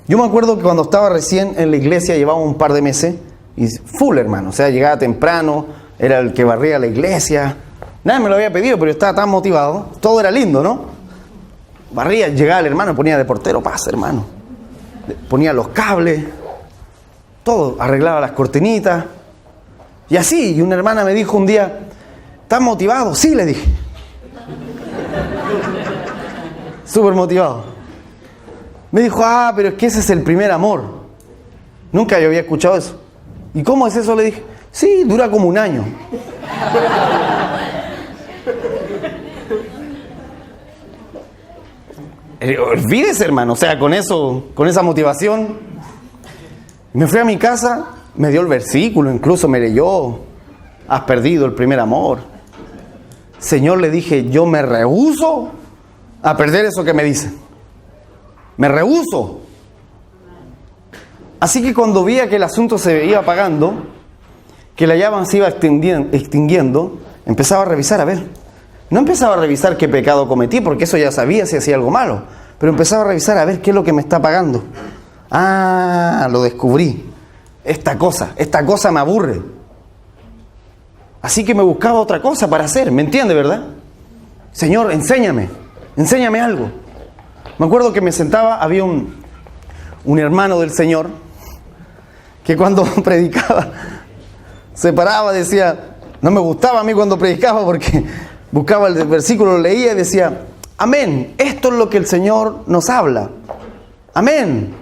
Yo me acuerdo que cuando estaba recién en la iglesia, llevaba un par de meses, y full, hermano, o sea, llegaba temprano, era el que barría la iglesia, nadie me lo había pedido, pero yo estaba tan motivado, todo era lindo, ¿no? Barría, llegaba el hermano, ponía de portero, pasa, hermano. Ponía los cables, todo, arreglaba las cortinitas. Y así, y una hermana me dijo un día, ¿estás motivado? Sí, le dije. Súper motivado. Me dijo, pero es que ese es el primer amor. Nunca yo había escuchado eso. ¿Y cómo es eso? Le dije, sí, dura como un año. Olvídese, hermano, o sea, con eso, con esa motivación. Me fui a mi casa, me dio el versículo, incluso me leyó, has perdido el primer amor. Señor, le dije, yo me rehúso a perder eso que me dicen. Me rehúso. Así que cuando veía que el asunto se iba apagando, que la llama se iba extinguiendo, empezaba a revisar, a ver. No empezaba a revisar qué pecado cometí, porque eso ya sabía si hacía algo malo. Pero empezaba a revisar a ver qué es lo que me está apagando. Ah, lo descubrí. Esta cosa me aburre. Así que me buscaba otra cosa para hacer, ¿me entiende, verdad? Señor, enséñame algo. Me acuerdo que me sentaba, había un hermano del Señor, que cuando predicaba, se paraba, decía, no me gustaba a mí cuando predicaba porque buscaba el versículo, lo leía y decía, amén, esto es lo que el Señor nos habla. Amén.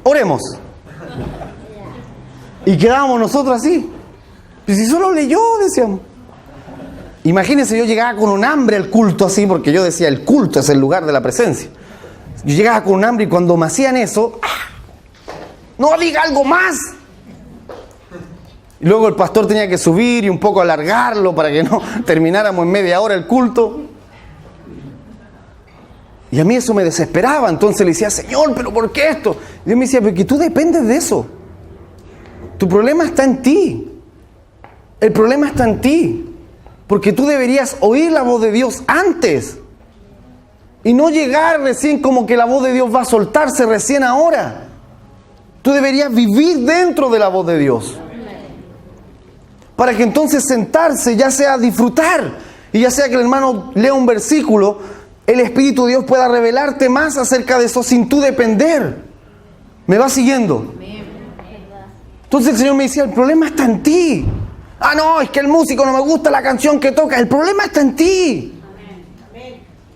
Oremos. Y quedábamos nosotros así. Pues si solo leyó, decíamos. Imagínense, yo llegaba con un hambre al culto así, porque yo decía, el culto es el lugar de la presencia. Yo llegaba con un hambre y cuando me hacían eso, no diga algo más. Y luego el pastor tenía que subir y un poco alargarlo para que no termináramos en media hora el culto. Y a mí eso me desesperaba. Entonces le decía, Señor, ¿pero por qué esto? Y Dios me decía, porque tú dependes de eso. Tu problema está en ti. El problema está en ti. Porque tú deberías oír la voz de Dios antes. Y no llegar recién como que la voz de Dios va a soltarse recién ahora. Tú deberías vivir dentro de la voz de Dios. Para que entonces sentarse ya sea disfrutar. Y ya sea que el hermano lea un versículo, el Espíritu de Dios pueda revelarte más acerca de eso sin tú depender. ¿Me va siguiendo? Entonces el Señor me decía, el problema está en ti. Ah, no, es que el músico no me gusta la canción que toca. El problema está en ti.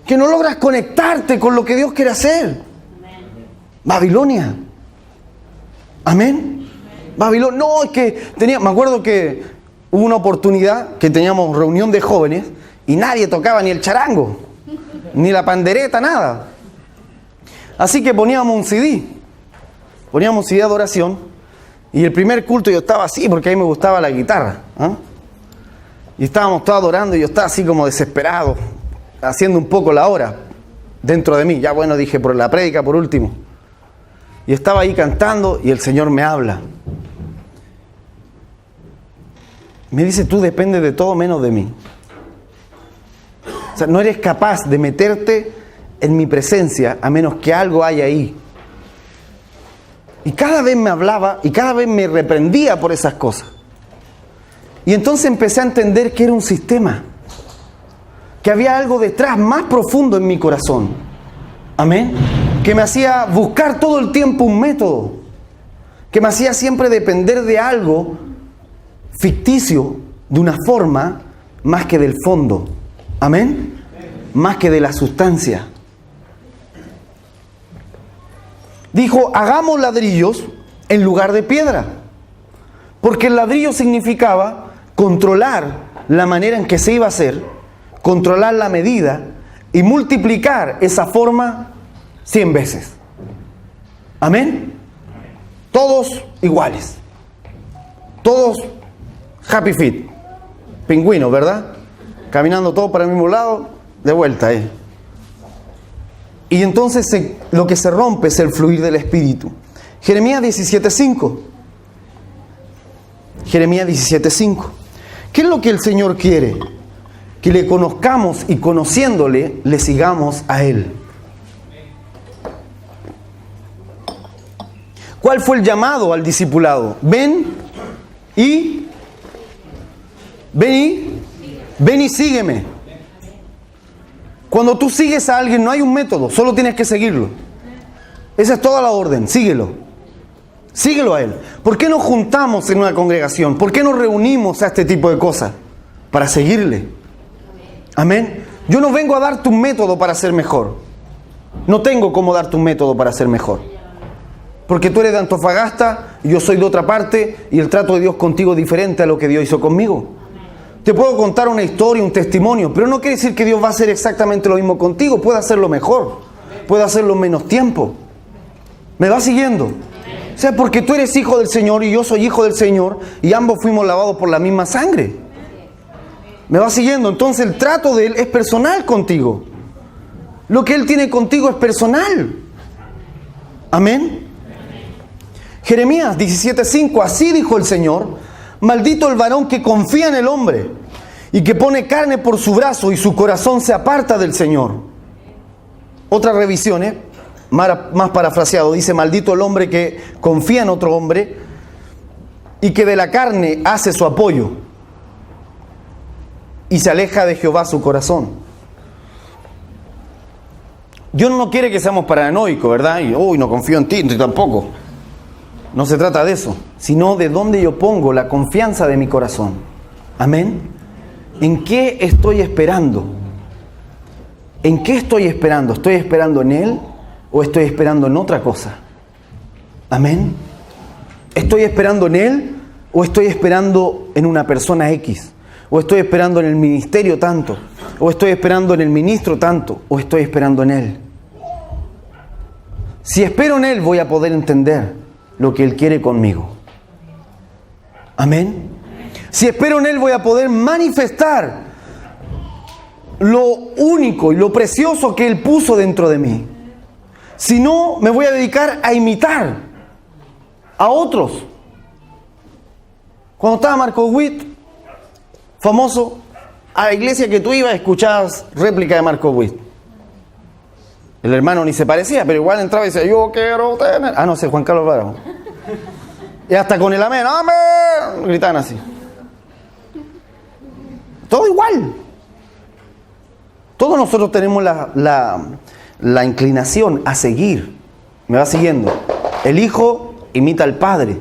Que no logras conectarte con lo que Dios quiere hacer. Babilonia. Amén. Babilonia. No, es que me acuerdo que hubo una oportunidad que teníamos reunión de jóvenes y nadie tocaba ni el charango, ni la pandereta, nada. Así que poníamos un CD de adoración. Y el primer culto yo estaba así porque a mí me gustaba la guitarra. Y estábamos todos adorando y yo estaba así como desesperado, haciendo un poco la hora dentro de mí. Ya bueno, dije, por la prédica por último. Y estaba ahí cantando y el Señor me habla. Me dice, tú dependes de todo menos de mí. O sea, no eres capaz de meterte en mi presencia a menos que algo haya ahí. Y cada vez me hablaba y cada vez me reprendía por esas cosas. Y entonces empecé a entender que era un sistema. Que había algo detrás más profundo en mi corazón. Amén. Que me hacía buscar todo el tiempo un método. Que me hacía siempre depender de algo ficticio, de una forma, más que del fondo. Amén. Más que de la sustancia. Dijo, hagamos ladrillos en lugar de piedra. Porque el ladrillo significaba controlar la manera en que se iba a hacer, controlar la medida y multiplicar esa forma 100 veces. Amén. Todos iguales. Todos happy feet. Pingüinos, ¿verdad? Caminando todos para el mismo lado, de vuelta, Y entonces lo que se rompe es el fluir del Espíritu. Jeremías 17:5. Jeremías 17:5. ¿Qué es lo que el Señor quiere? Que le conozcamos y conociéndole, le sigamos a Él. ¿Cuál fue el llamado al discipulado? Ven y sígueme. Cuando tú sigues a alguien no hay un método, solo tienes que seguirlo. Esa es toda la orden, síguelo. Síguelo a él. ¿Por qué nos juntamos en una congregación? ¿Por qué nos reunimos a este tipo de cosas? Para seguirle. Amén. Yo no vengo a darte un método para ser mejor. No tengo cómo darte un método para ser mejor. Porque tú eres de Antofagasta y yo soy de otra parte y el trato de Dios contigo es diferente a lo que Dios hizo conmigo. Te puedo contar una historia, un testimonio, pero no quiere decir que Dios va a hacer exactamente lo mismo contigo. Puede hacerlo mejor, puede hacerlo en menos tiempo. ¿Me va siguiendo? O sea, porque tú eres hijo del Señor y yo soy hijo del Señor y ambos fuimos lavados por la misma sangre. ¿Me va siguiendo? Entonces el trato de Él es personal contigo. Lo que Él tiene contigo es personal. Amén. Jeremías 17:5, así dijo el Señor: maldito el varón que confía en el hombre y que pone carne por su brazo y su corazón se aparta del Señor. Otra revisión, más parafraseado, dice: maldito el hombre que confía en otro hombre y que de la carne hace su apoyo y se aleja de Jehová su corazón. Dios no quiere que seamos paranoicos, ¿verdad? Y no confío en ti, tampoco. No se trata de eso, sino de dónde yo pongo la confianza de mi corazón. Amén. ¿En qué estoy esperando? ¿En qué estoy esperando? ¿Estoy esperando en Él o estoy esperando en otra cosa? Amén. ¿Estoy esperando en Él o estoy esperando en una persona X? ¿O estoy esperando en el ministerio tanto? ¿O estoy esperando en el ministro tanto? ¿O estoy esperando en Él? Si espero en Él, voy a poder entender lo que Él quiere conmigo. Amén. Si espero en Él, voy a poder manifestar lo único y lo precioso que Él puso dentro de mí. Si no, me voy a dedicar a imitar a otros. Cuando estaba Marco Witt, famoso, a la iglesia que tú ibas escuchabas réplica de Marco Witt. El hermano ni se parecía, pero igual entraba y decía: yo quiero tener... no sé, Juan Carlos Bravo. Y hasta con el amén, amén, gritaban así. Todo igual. Todos nosotros tenemos la inclinación a seguir. ¿Me va siguiendo? El hijo imita al padre.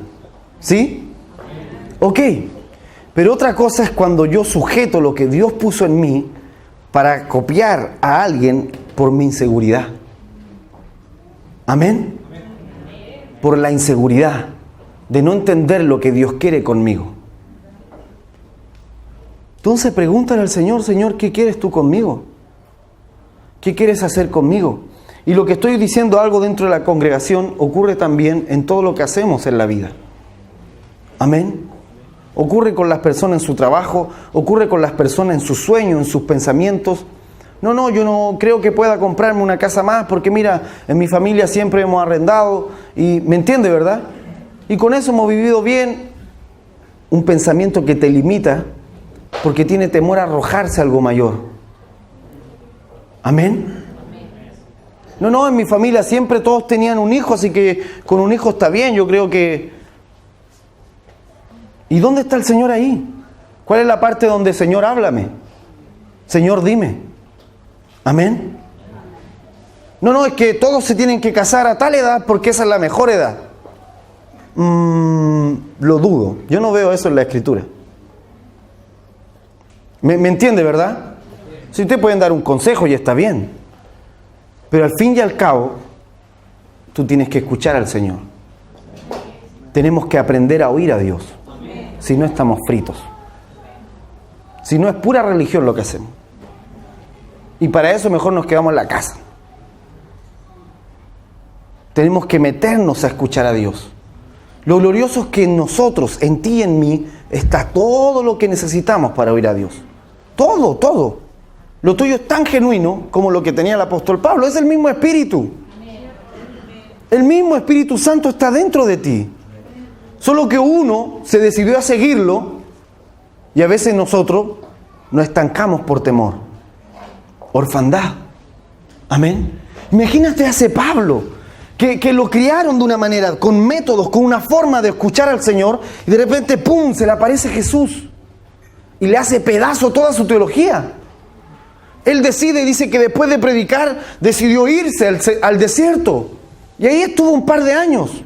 ¿Sí? Ok. Pero otra cosa es cuando yo sujeto lo que Dios puso en mí para copiar a alguien por mi inseguridad. ¿Amén? Por la inseguridad de no entender lo que Dios quiere conmigo. Entonces pregúntale al Señor: Señor, ¿qué quieres tú conmigo? ¿Qué quieres hacer conmigo? Y lo que estoy diciendo, algo dentro de la congregación, ocurre también en todo lo que hacemos en la vida. Amén. Ocurre con las personas en su trabajo, ocurre con las personas en sus sueños, en sus pensamientos. No, yo no creo que pueda comprarme una casa más porque mira, en mi familia siempre hemos arrendado y me entiende, ¿verdad? Y con eso hemos vivido bien. Un pensamiento que te limita porque tiene temor a arrojarse a algo mayor. Amén. No, en mi familia siempre todos tenían un hijo, así que con un hijo está bien, yo creo que... ¿Y dónde está el Señor ahí? ¿Cuál es la parte donde: Señor, háblame? Señor, dime. Amén. No, es que todos se tienen que casar a tal edad porque esa es la mejor edad. Lo dudo. Yo no veo eso en la Escritura. ¿Me entiende, verdad? Si ustedes pueden dar un consejo y está bien. Pero al fin y al cabo, tú tienes que escuchar al Señor. Tenemos que aprender a oír a Dios. Si no, estamos fritos. Si no, es pura religión lo que hacemos. Y para eso mejor nos quedamos en la casa. Tenemos que meternos a escuchar a Dios. Lo glorioso es que en nosotros, en ti y en mí, está todo lo que necesitamos para oír a Dios. Todo. Lo tuyo es tan genuino como lo que tenía el apóstol Pablo. Es el mismo Espíritu. El mismo Espíritu Santo está dentro de ti. Solo que uno se decidió a seguirlo y a veces nosotros nos estancamos por temor. Orfandad. Amén. Imagínate a ese Pablo que lo criaron de una manera, con métodos, con una forma de escuchar al Señor, y de repente, ¡pum!, se le aparece Jesús y le hace pedazo toda su teología. Él dice que después de predicar decidió irse al desierto, y ahí estuvo un par de años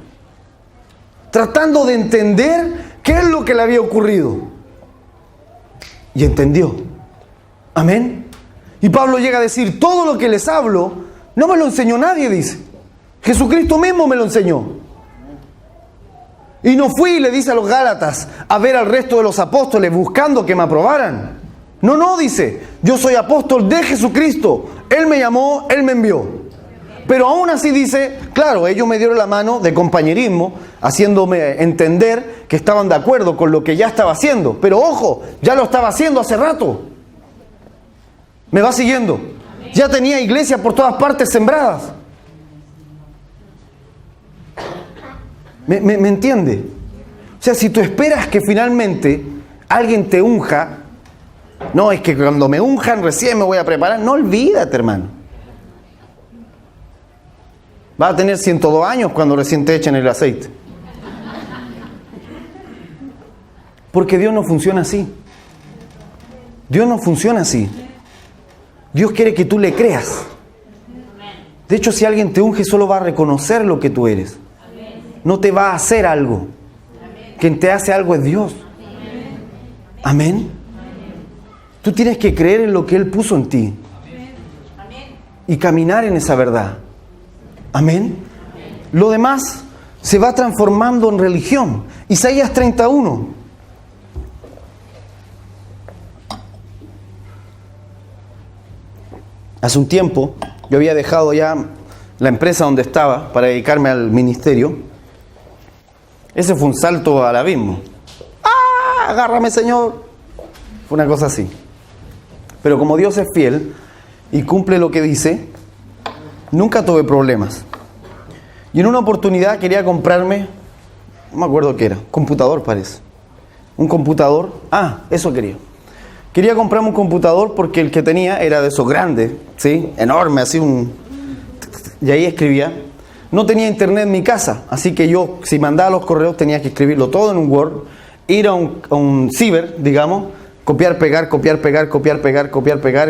tratando de entender qué es lo que le había ocurrido, y entendió. Amén. Y Pablo llega a decir: todo lo que les hablo no me lo enseñó nadie, dice. Jesucristo mismo me lo enseñó. Y no fui, le dice a los Gálatas, a ver al resto de los apóstoles buscando que me aprobaran. No, dice: yo soy apóstol de Jesucristo. Él me llamó, Él me envió. Pero aún así dice, claro, ellos me dieron la mano de compañerismo, haciéndome entender que estaban de acuerdo con lo que ya estaba haciendo. Pero ojo, ya lo estaba haciendo hace rato. ¿Me va siguiendo? Ya tenía iglesias por todas partes sembradas. ¿Me entiende? O sea, si tú esperas que finalmente alguien te unja, no, es que cuando me unjan recién me voy a preparar. No, olvídate, hermano. Va a tener 102 años cuando recién te echen el aceite. Porque Dios no funciona así. Dios no funciona así. Dios quiere que tú le creas. De hecho, si alguien te unge, solo va a reconocer lo que tú eres. No te va a hacer algo. Quien te hace algo es Dios. Amén. Tú tienes que creer en lo que Él puso en ti. Y caminar en esa verdad. Amén. Lo demás se va transformando en religión. Isaías 31. Hace un tiempo yo había dejado ya la empresa donde estaba para dedicarme al ministerio. Ese fue un salto al abismo. ¡Ah! Agárrame, Señor. Fue una cosa así. Pero como Dios es fiel y cumple lo que dice, nunca tuve problemas. Y en una oportunidad quería comprarme, no me acuerdo qué era, computador parece. Un computador, eso quería. Quería comprarme un computador porque el que tenía era de esos grandes, ¿sí? Enorme, así y ahí escribía. No tenía internet en mi casa, así que yo, si mandaba los correos, tenía que escribirlo todo en un Word, ir a un ciber, digamos, copiar, pegar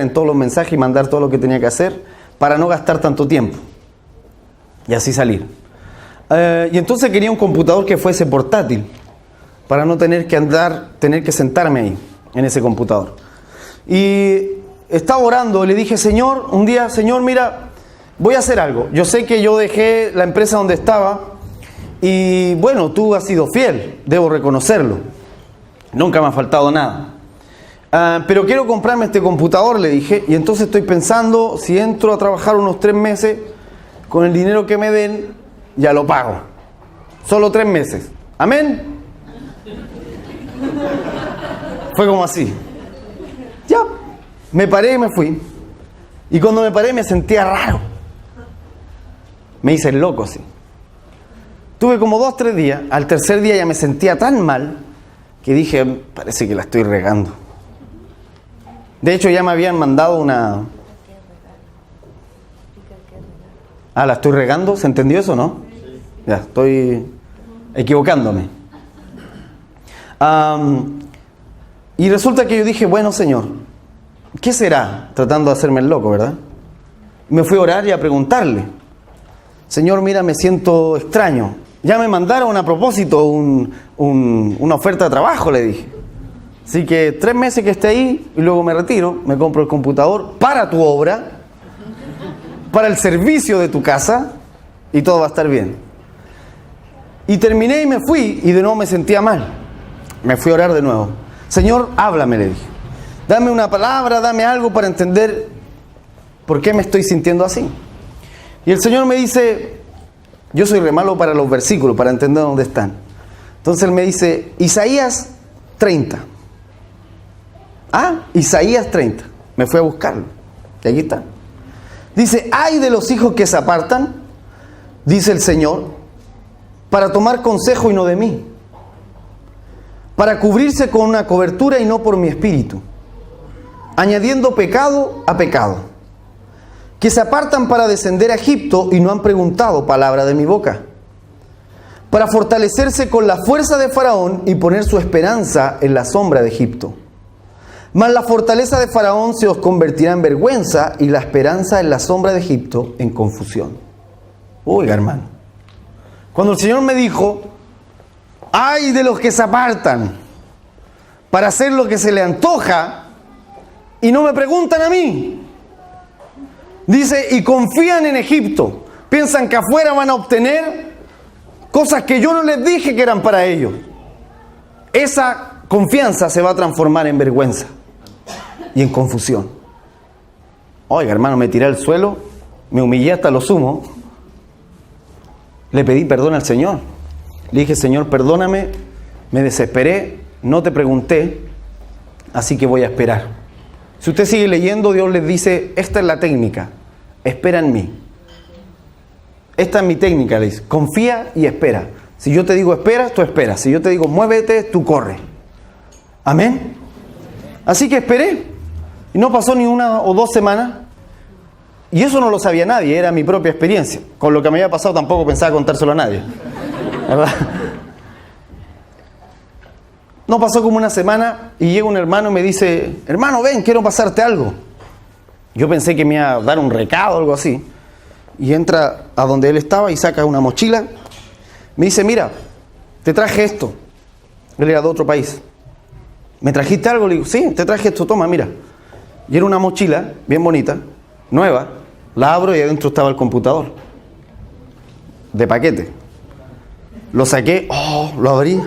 en todos los mensajes y mandar todo lo que tenía que hacer para no gastar tanto tiempo. Y así salir. Y entonces quería un computador que fuese portátil, para no tener que sentarme ahí, en ese computador. Y estaba orando, le dije, Señor, un día, Señor, mira, voy a hacer algo. Yo sé que yo dejé la empresa donde estaba y bueno, tú has sido fiel, debo reconocerlo. Nunca me ha faltado nada. Pero quiero comprarme este computador, le dije, y entonces estoy pensando, si entro a trabajar unos 3 meses, con el dinero que me den, ya lo pago. Solo 3 meses. ¿Amén? Fue como así. Ya, me paré y me fui. Y cuando me paré me sentía raro. Me hice el loco, sí. Tuve como 2 o 3 días. Al tercer día ya me sentía tan mal que dije, parece que la estoy regando. De hecho ya me habían mandado una... ¿la estoy regando? ¿Se entendió eso, no? Ya, estoy equivocándome. Y resulta que yo dije, bueno, Señor, ¿qué será? Tratando de hacerme el loco, ¿verdad? Me fui a orar y a preguntarle, Señor, mira, me siento extraño. Ya me mandaron a propósito una oferta de trabajo, le dije. Así que 3 meses que esté ahí y luego me retiro, me compro el computador para tu obra, para el servicio de tu casa y todo va a estar bien. Y terminé y me fui y de nuevo me sentía mal. Me fui a orar de nuevo. Señor, háblame, le dije. Dame una palabra, dame algo para entender por qué me estoy sintiendo así. Y el Señor me dice, yo soy re malo para los versículos, para entender dónde están. Entonces Él me dice, Isaías 30. Isaías 30. Me fui a buscarlo. Y aquí está. Dice, ay de los hijos que se apartan, dice el Señor, para tomar consejo y no de mí, para cubrirse con una cobertura y no por mi espíritu, añadiendo pecado a pecado, que se apartan para descender a Egipto y no han preguntado palabra de mi boca, para fortalecerse con la fuerza de Faraón y poner su esperanza en la sombra de Egipto. Mas la fortaleza de Faraón se os convertirá en vergüenza y la esperanza en la sombra de Egipto en confusión. Oiga, hermano, cuando el Señor me dijo, ay de los que se apartan para hacer lo que se le antoja y no me preguntan a mí. Dice, y confían en Egipto. Piensan que afuera van a obtener cosas que yo no les dije que eran para ellos. Esa confianza se va a transformar en vergüenza y en confusión. Oiga, hermano, me tiré al suelo, me humillé hasta lo sumo. Le pedí perdón al Señor. Le dije, Señor, perdóname, me desesperé, no te pregunté, así que voy a esperar. Si usted sigue leyendo, Dios les dice, esta es la técnica, espera en mí. Esta es mi técnica, le dice, confía y espera. Si yo te digo espera, tú esperas. Si yo te digo muévete, tú corre. Amén. Así que esperé. Y no pasó ni 1 o 2 semanas. Y eso no lo sabía nadie, era mi propia experiencia. Con lo que me había pasado tampoco pensaba contárselo a nadie. ¿Verdad? No pasó como 1 semana y llega un hermano y me dice, hermano, ven, quiero pasarte algo. Yo pensé que me iba a dar un recado o algo así. Y entra a donde él estaba y saca una mochila. Me dice, mira, te traje esto. Él era de otro país. ¿Me trajiste algo? Le digo, sí, te traje esto, toma, mira. Y era una mochila bien bonita, nueva. La abro y adentro estaba el computador. De paquete. Lo saqué, lo abrí.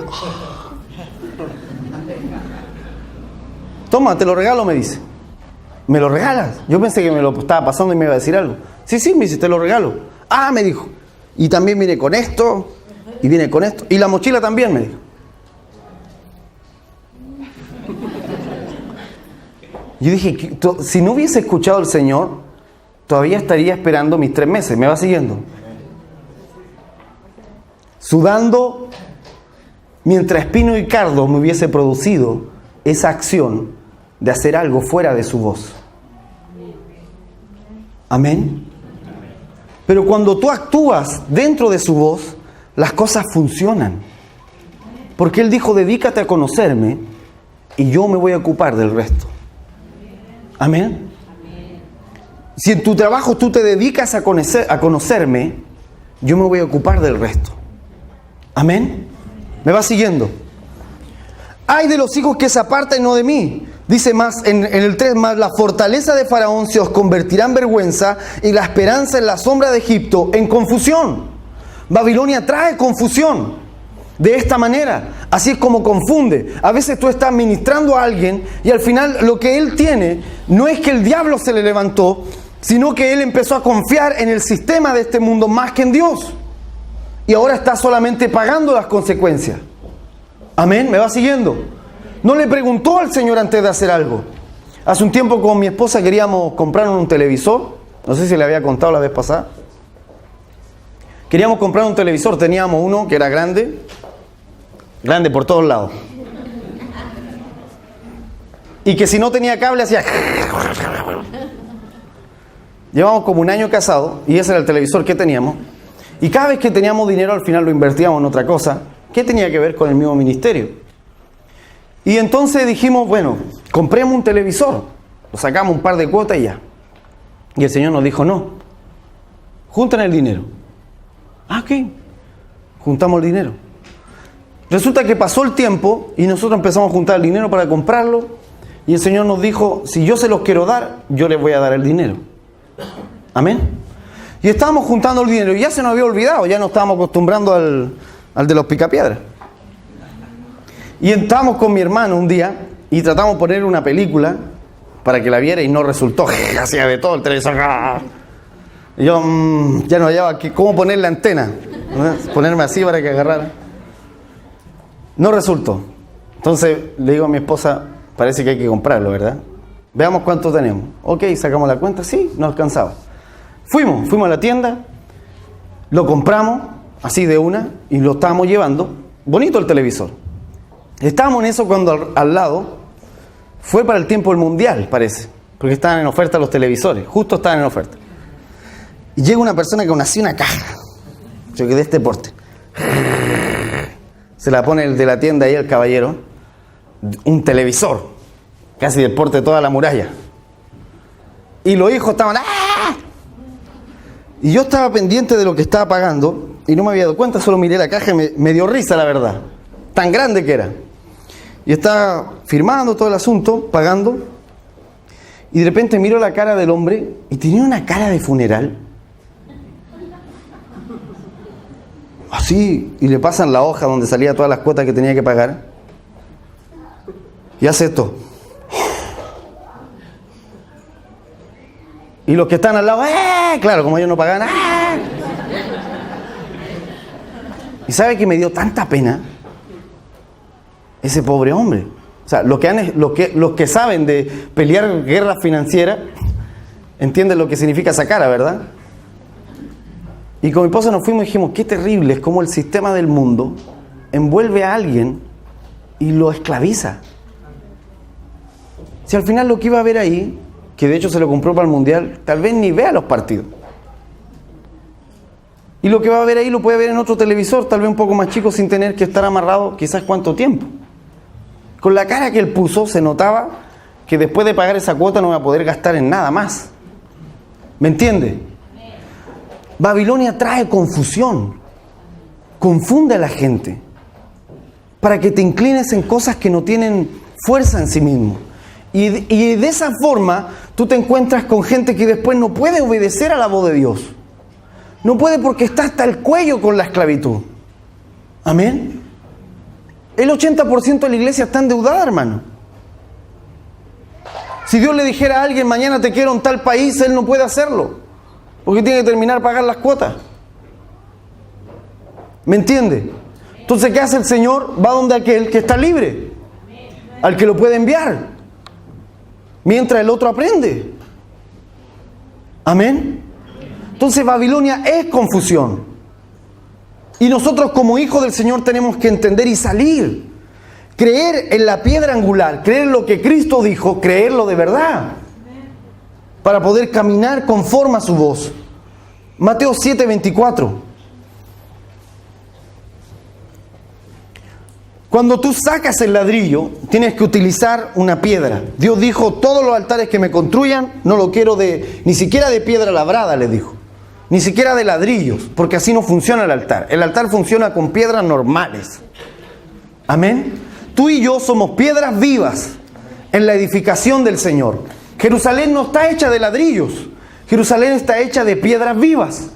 Toma, te lo regalo, me dice. ¿Me lo regalas? Yo pensé que me lo estaba pasando y me iba a decir algo. Sí, me dice, te lo regalo. Ah, me dijo. Y también viene con esto, y viene con esto. Y la mochila también, me dijo. Yo dije, si no hubiese escuchado al Señor, todavía estaría esperando mis 3 meses. ¿Me va siguiendo? Sudando, mientras espino y cardo me hubiese producido esa acción de hacer algo fuera de su voz. Amén. Pero cuando tú actúas dentro de su voz, las cosas funcionan. Porque Él dijo, dedícate a conocerme y yo me voy a ocupar del resto. Amén. Si en tu trabajo tú te dedicas a conocerme, yo me voy a ocupar del resto. Amén. ¿Me va siguiendo? Ay de los hijos que se apartan y no de mí. Dice más en el 3 más, la fortaleza de Faraón se os convertirá en vergüenza y la esperanza en la sombra de Egipto en confusión. Babilonia trae confusión de esta manera. Así es como confunde. A veces tú estás ministrando a alguien y al final lo que él tiene no es que el diablo se le levantó, sino que él empezó a confiar en el sistema de este mundo más que en Dios. Y ahora está solamente pagando las consecuencias. Amén, ¿me va siguiendo? No le preguntó al Señor antes de hacer algo. Hace un tiempo con mi esposa queríamos comprar un televisor. No sé si le había contado la vez pasada. Queríamos comprar un televisor. Teníamos uno que era grande. Grande por todos lados. Y que si no tenía cable hacía... Llevamos como 1 año casados y ese era el televisor que teníamos. Y cada vez que teníamos dinero al final lo invertíamos en otra cosa que tenía que ver con el mismo ministerio. Y entonces dijimos, bueno, compremos un televisor. Lo sacamos un par de cuotas y ya. Y el Señor nos dijo, no. Juntan el dinero. Ah, ok. Juntamos el dinero. Resulta que pasó el tiempo y nosotros empezamos a juntar el dinero para comprarlo. Y el Señor nos dijo, si yo se los quiero dar, yo les voy a dar el dinero. Amén. Y estábamos juntando el dinero y ya se nos había olvidado. Ya nos estábamos acostumbrando al de los picapiedras. Y entramos con mi hermano un día y tratamos de poner una película para que la viera y no resultó. Hacía de todo el televisor. Y yo ya no hallaba cómo poner la antena. Ponerme así para que agarrara. No resultó. Entonces le digo a mi esposa, parece que hay que comprarlo, ¿verdad? Veamos cuánto tenemos. Ok, sacamos la cuenta. Sí, nos alcanzaba. Fuimos a la tienda, lo compramos así de una y lo estábamos llevando. Bonito el televisor. Estábamos en eso cuando al lado fue para el tiempo del mundial, parece, porque estaban en oferta los televisores, justo estaban en oferta. Y llega una persona con así una caja, yo que de este porte. Se la pone el de la tienda ahí, el caballero, un televisor, casi del porte de toda la muralla. Y los hijos estaban... ¡ah! Y yo estaba pendiente de lo que estaba pagando y no me había dado cuenta, solo miré la caja y me dio risa, la verdad. Tan grande que era. Y estaba firmando todo el asunto, pagando. Y de repente miro la cara del hombre y tenía una cara de funeral. Así, y le pasan la hoja donde salía todas las cuotas que tenía que pagar. Y hace esto. Y los que están al lado, claro, como ellos no pagan, ¿Y sabe que me dio tanta pena? Ese pobre hombre. O sea, los que saben de pelear guerra financiera entienden lo que significa esa cara, ¿verdad? Y con mi esposa nos fuimos y dijimos, qué terrible es cómo el sistema del mundo envuelve a alguien y lo esclaviza. Si al final lo que iba a ver ahí, que de hecho se lo compró para el Mundial, tal vez ni vea los partidos. Y lo que va a ver ahí lo puede ver en otro televisor, tal vez un poco más chico, sin tener que estar amarrado quizás cuánto tiempo. Con la cara que él puso se notaba que después de pagar esa cuota no va a poder gastar en nada más. ¿Me entiende? Babilonia trae confusión, confunde a la gente para que te inclines en cosas que no tienen fuerza en sí mismo. Y de esa forma tú te encuentras con gente que después no puede obedecer a la voz de Dios. No puede porque está hasta el cuello con la esclavitud. Amén. El 80% de la iglesia está endeudada, hermano. Si Dios le dijera a alguien, mañana te quiero en tal país, él no puede hacerlo, porque tiene que terminar pagar las cuotas. ¿Me entiende? Entonces, ¿qué hace el Señor? Va donde aquel que está libre, al que lo puede enviar, mientras el otro aprende. Amén. Entonces, Babilonia es confusión. Y nosotros como hijos del Señor tenemos que entender y salir. Creer en la piedra angular, creer en lo que Cristo dijo, creerlo de verdad. Para poder caminar conforme a su voz. Mateo 7:24. Cuando tú sacas el ladrillo, tienes que utilizar una piedra. Dios dijo, todos los altares que me construyan, no lo quiero ni siquiera de piedra labrada, le dijo. Ni siquiera de ladrillos, porque así no funciona el altar. El altar funciona con piedras normales. Amén. Tú y yo somos piedras vivas en la edificación del Señor. Jerusalén no está hecha de ladrillos. Jerusalén está hecha de piedras vivas.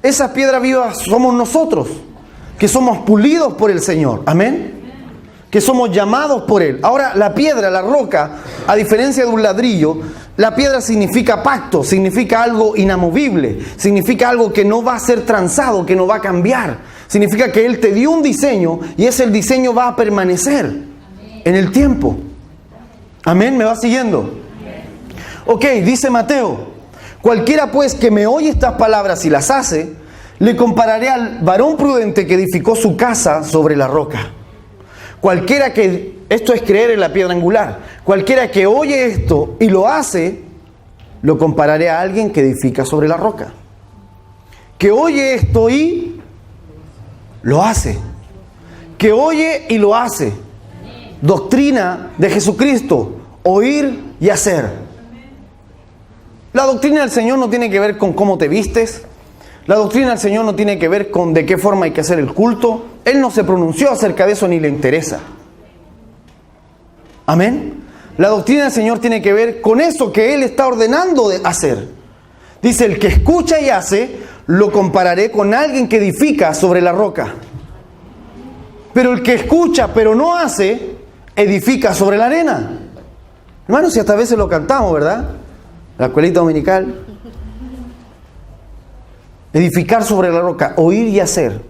Esas piedras vivas somos nosotros, que somos pulidos por el Señor. Amén. Que somos llamados por Él. Ahora, la piedra, la roca, a diferencia de un ladrillo, la piedra significa pacto, significa algo inamovible, significa algo que no va a ser transado, que no va a cambiar. Significa que Él te dio un diseño y ese el diseño va a permanecer en el tiempo. Amén, ¿me va siguiendo? Ok, dice Mateo, cualquiera pues que me oye estas palabras y las hace, le compararé al varón prudente que edificó su casa sobre la roca. Cualquiera que, esto es creer en la piedra angular, cualquiera que oye esto y lo hace, lo compararé a alguien que edifica sobre la roca. Que oye esto y lo hace. Que oye y lo hace. Doctrina de Jesucristo, oír y hacer. La doctrina del Señor no tiene que ver con cómo te vistes. La doctrina del Señor no tiene que ver con de qué forma hay que hacer el culto. Él no se pronunció acerca de eso ni le interesa. Amén. La doctrina del Señor tiene que ver con eso que Él está ordenando de hacer. Dice, el que escucha y hace, lo compararé con alguien que edifica sobre la roca. Pero el que escucha pero no hace, edifica sobre la arena. Hermanos, si hasta a veces lo cantamos, ¿verdad? La escuelita dominical. Edificar sobre la roca, oír y hacer.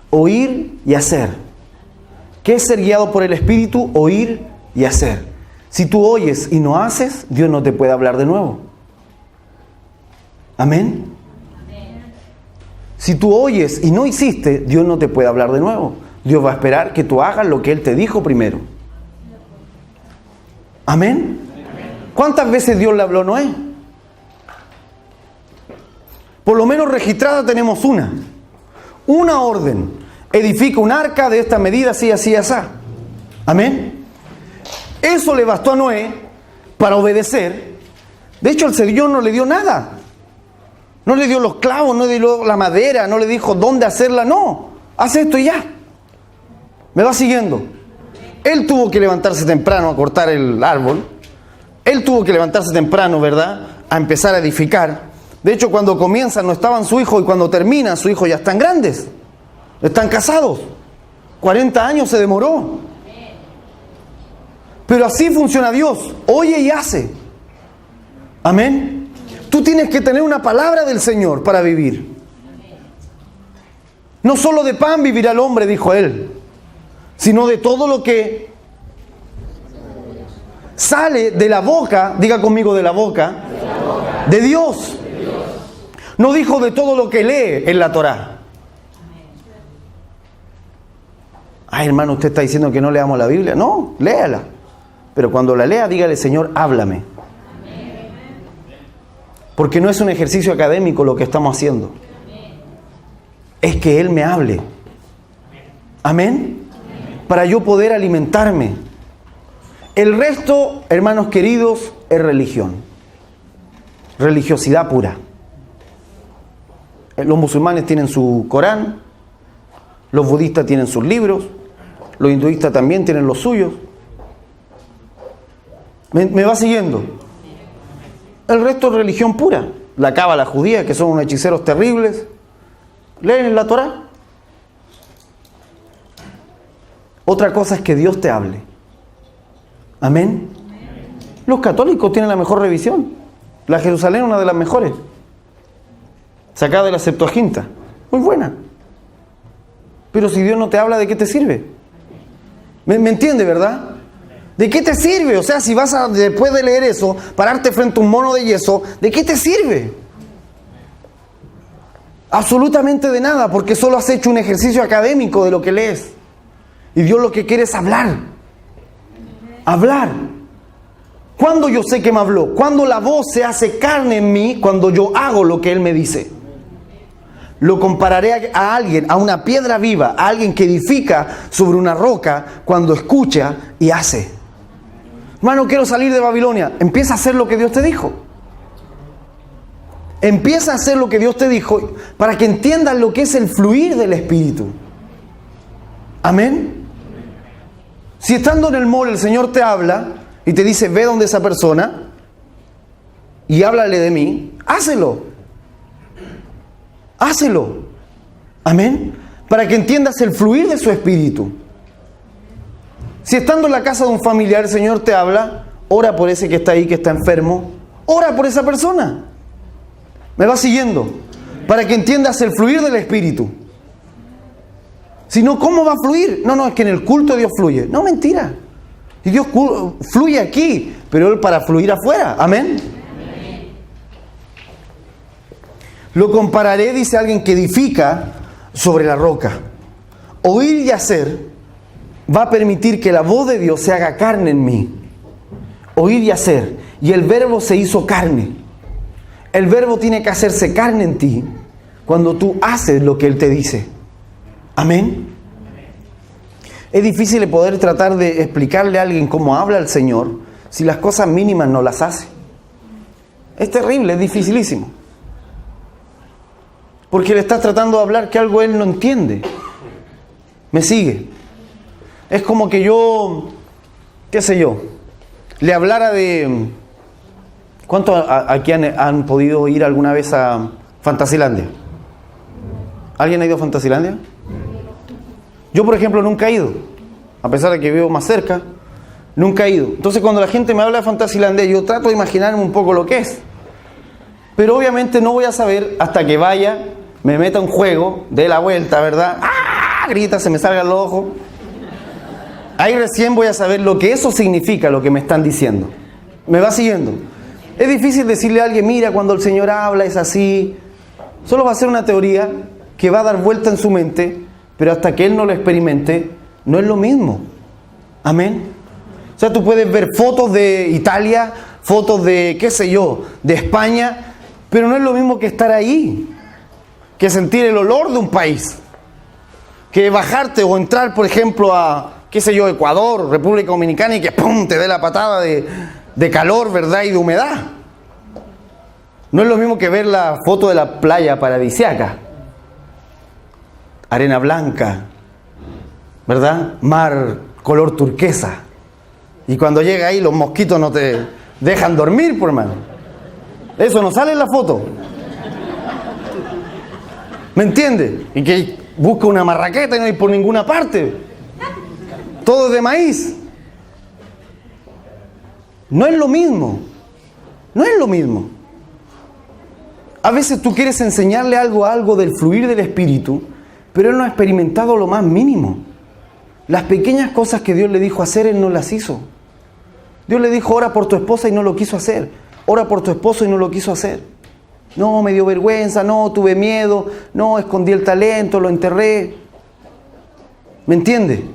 Oír y hacer. ¿Qué es ser guiado por el Espíritu? Oír y hacer. Si tú oyes y no haces, Dios no te puede hablar de nuevo. Amén. Si tú oyes y no hiciste, Dios no te puede hablar de nuevo. Dios va a esperar que tú hagas lo que Él te dijo primero. Amén. ¿Cuántas veces Dios le habló a Noé? Por lo menos registrada tenemos una orden. Edifica un arca de esta medida, así, así, así. Amén. Eso le bastó a Noé para obedecer. De hecho, el Señor no le dio nada. No le dio los clavos, no le dio la madera, no le dijo dónde hacerla. No, haz esto y ya. ¿Me va siguiendo? Él tuvo que levantarse temprano a cortar el árbol. Él tuvo que levantarse temprano, ¿verdad?, a empezar a edificar. De hecho, cuando comienza no estaban su hijo y cuando termina su hijo ya están grandes. Están casados. 40 años se demoró. Pero así funciona Dios. Oye y hace. Amén. Tú tienes que tener una palabra del Señor para vivir. No solo de pan vivirá el hombre, dijo Él, sino de todo lo que sale de la boca, diga conmigo, de la boca de Dios. No dijo de todo lo que lee en la Torá. Ay, hermano, usted está diciendo que no leamos la Biblia. No, léala. Pero cuando la lea, dígale, Señor, háblame. Porque no es un ejercicio académico lo que estamos haciendo. Es que Él me hable. Amén. Para yo poder alimentarme. El resto, hermanos queridos, es religión. Religiosidad pura. Los musulmanes tienen su Corán, los budistas tienen sus libros, los hinduistas también tienen los suyos. ¿Me va siguiendo? El resto es religión pura. La cábala judía, que son unos hechiceros terribles, leen la Torá. Otra cosa es que Dios te hable. Amén. Los católicos tienen la mejor revisión. La Jerusalén, una de las mejores, sacada de la Septuaginta, muy buena. Pero si Dios no te habla, ¿de qué te sirve? ¿Me entiende, verdad? ¿De qué te sirve? O sea, si vas a, después de leer eso, pararte frente a un mono de yeso, ¿de qué te sirve? Absolutamente de nada, porque solo has hecho un ejercicio académico de lo que lees. Y Dios lo que quiere es hablar. Hablar. ¿Cuándo yo sé que me habló? Cuando la voz se hace carne en mí, cuando yo hago lo que Él me dice. Lo compararé a alguien, a una piedra viva, a alguien que edifica sobre una roca cuando escucha y hace. Hermano, quiero salir de Babilonia. Empieza a hacer lo que Dios te dijo. Empieza a hacer lo que Dios te dijo para que entiendas lo que es el fluir del Espíritu. Amén. Si estando en el mall el Señor te habla y te dice, ve donde esa persona y háblale de mí, hácelo. Hácelo. Amén. Para que entiendas el fluir de su Espíritu. Si estando en la casa de un familiar el Señor te habla, ora por ese que está ahí, que está enfermo. Ora por esa persona. ¿Me va siguiendo? Para que entiendas el fluir del Espíritu. Si no, ¿cómo va a fluir? No, es que en el culto Dios fluye. No, mentira. Y Dios fluye aquí, pero Él para fluir afuera. Amén. Lo compararé, dice alguien que edifica sobre la roca. Oír y hacer va a permitir que la voz de Dios se haga carne en mí. Oír y hacer. Y el verbo se hizo carne. El verbo tiene que hacerse carne en ti cuando tú haces lo que Él te dice. Amén. Es difícil poder tratar de explicarle a alguien cómo habla el Señor si las cosas mínimas no las hace. Es terrible, es dificilísimo. Porque le estás tratando de hablar que algo Él no entiende. ¿Me sigue? Es como que yo, qué sé yo, le hablara de... ¿Cuántos aquí han podido ir alguna vez a Fantasilandia? ¿Alguien ha ido a Fantasilandia? Yo, por ejemplo, nunca he ido. A pesar de que vivo más cerca, nunca he ido. Entonces, cuando la gente me habla de Fantasilandia, yo trato de imaginarme un poco lo que es. Pero obviamente no voy a saber hasta que vaya, me meta un juego, dé la vuelta, ¿verdad? ¡Ah! Grita, se me salgan los ojos. Ahí recién voy a saber lo que eso significa, lo que me están diciendo. ¿Me va siguiendo? Es difícil decirle a alguien, mira, cuando el Señor habla es así. Solo va a ser una teoría que va a dar vuelta en su mente, pero hasta que Él no lo experimente, no es lo mismo. Amén. O sea, tú puedes ver fotos de Italia, fotos de, qué sé yo, de España, pero no es lo mismo que estar ahí, que sentir el olor de un país, que bajarte o entrar, por ejemplo, a, qué sé yo, Ecuador, República Dominicana, y que ¡pum!, te dé la patada de calor, ¿verdad?, y de humedad. No es lo mismo que ver la foto de la playa paradisíaca. Arena blanca, ¿verdad? Mar color turquesa. Y cuando llega ahí los mosquitos no te dejan dormir, por hermano. Eso no sale en la foto. ¿Me entiende? Y que busca una marraqueta y no hay por ninguna parte. Todo es de maíz. No es lo mismo. No es lo mismo. A veces tú quieres enseñarle algo del fluir del Espíritu, pero Él no ha experimentado lo más mínimo. Las pequeñas cosas que Dios le dijo hacer, Él no las hizo. Dios le dijo, ora por tu esposa y no lo quiso hacer. Ora por tu esposo y no lo quiso hacer. No, me dio vergüenza, no, tuve miedo, no, escondí el talento, lo enterré. ¿Me entiende?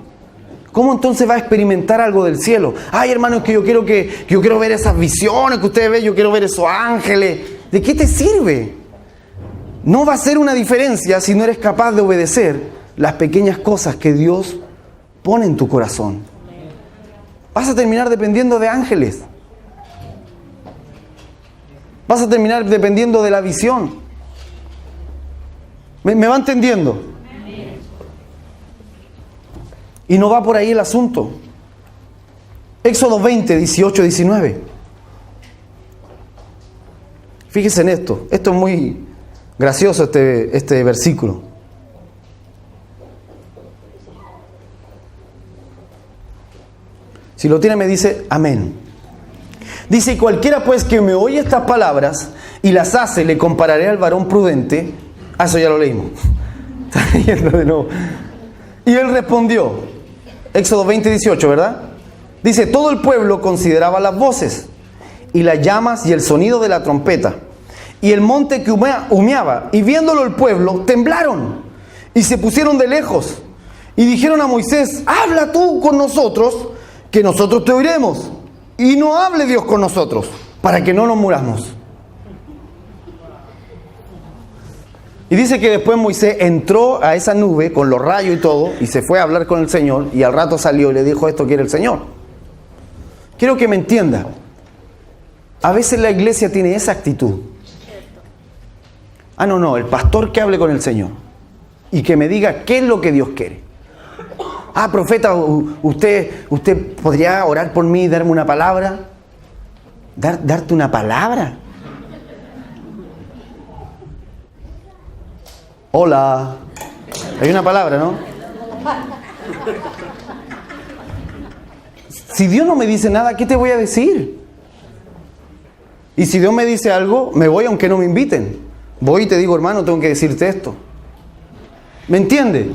¿Cómo entonces va a experimentar algo del cielo? Ay, hermano, es que yo quiero ver esas visiones que ustedes ven, yo quiero ver esos ángeles. ¿De qué te sirve? No va a ser una diferencia si no eres capaz de obedecer las pequeñas cosas que Dios pone en tu corazón. Vas a terminar dependiendo de ángeles. Vas a terminar dependiendo de la visión. ¿Me va entendiendo? Y no va por ahí el asunto. Éxodo 20, 18, 19. Fíjese en esto. Esto es muy gracioso, este versículo. Si lo tiene, me dice amén. Dice, y cualquiera pues que me oye estas palabras y las hace, le compararé al varón prudente. Ah, eso ya lo leímos. Está leyendo de nuevo. Y él respondió, Éxodo 20, 18, ¿verdad? Dice, todo el pueblo consideraba las voces y las llamas y el sonido de la trompeta y el monte que humeaba, y viéndolo el pueblo, temblaron y se pusieron de lejos y dijeron a Moisés, habla tú con nosotros, que nosotros te oiremos, y no hable Dios con nosotros, para que no nos muramos. Y dice que después Moisés entró a esa nube con los rayos y todo, y se fue a hablar con el Señor, y al rato salió y le dijo, esto quiere el Señor. Quiero que me entienda. A veces la iglesia tiene esa actitud. Ah, no, el pastor que hable con el Señor y que me diga qué es lo que Dios quiere. Ah, profeta, usted podría orar por mí y darme una palabra. ¿Darte una palabra? Hola. Hay una palabra, ¿no? Si Dios no me dice nada, ¿qué te voy a decir? Y si Dios me dice algo, me voy aunque no me inviten. Voy y te digo, hermano, tengo que decirte esto. ¿Me entiende?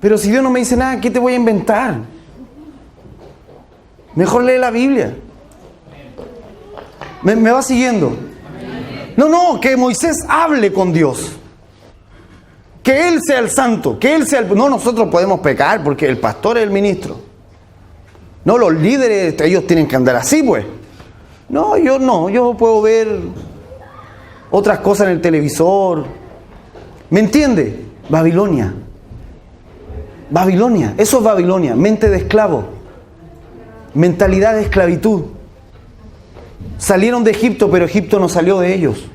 Pero si Dios no me dice nada, ¿qué te voy a inventar? Mejor lee la Biblia. ¿Me va siguiendo? No, que Moisés hable con Dios. Que Él sea el santo, que Él sea el... No, nosotros podemos pecar porque el pastor es el ministro. No, los líderes, ellos tienen que andar así, pues. No, yo puedo ver otras cosas en el televisor. ¿Me entiende? Babilonia, eso es Babilonia, mente de esclavo, mentalidad de esclavitud. Salieron de Egipto, pero Egipto no salió de ellos.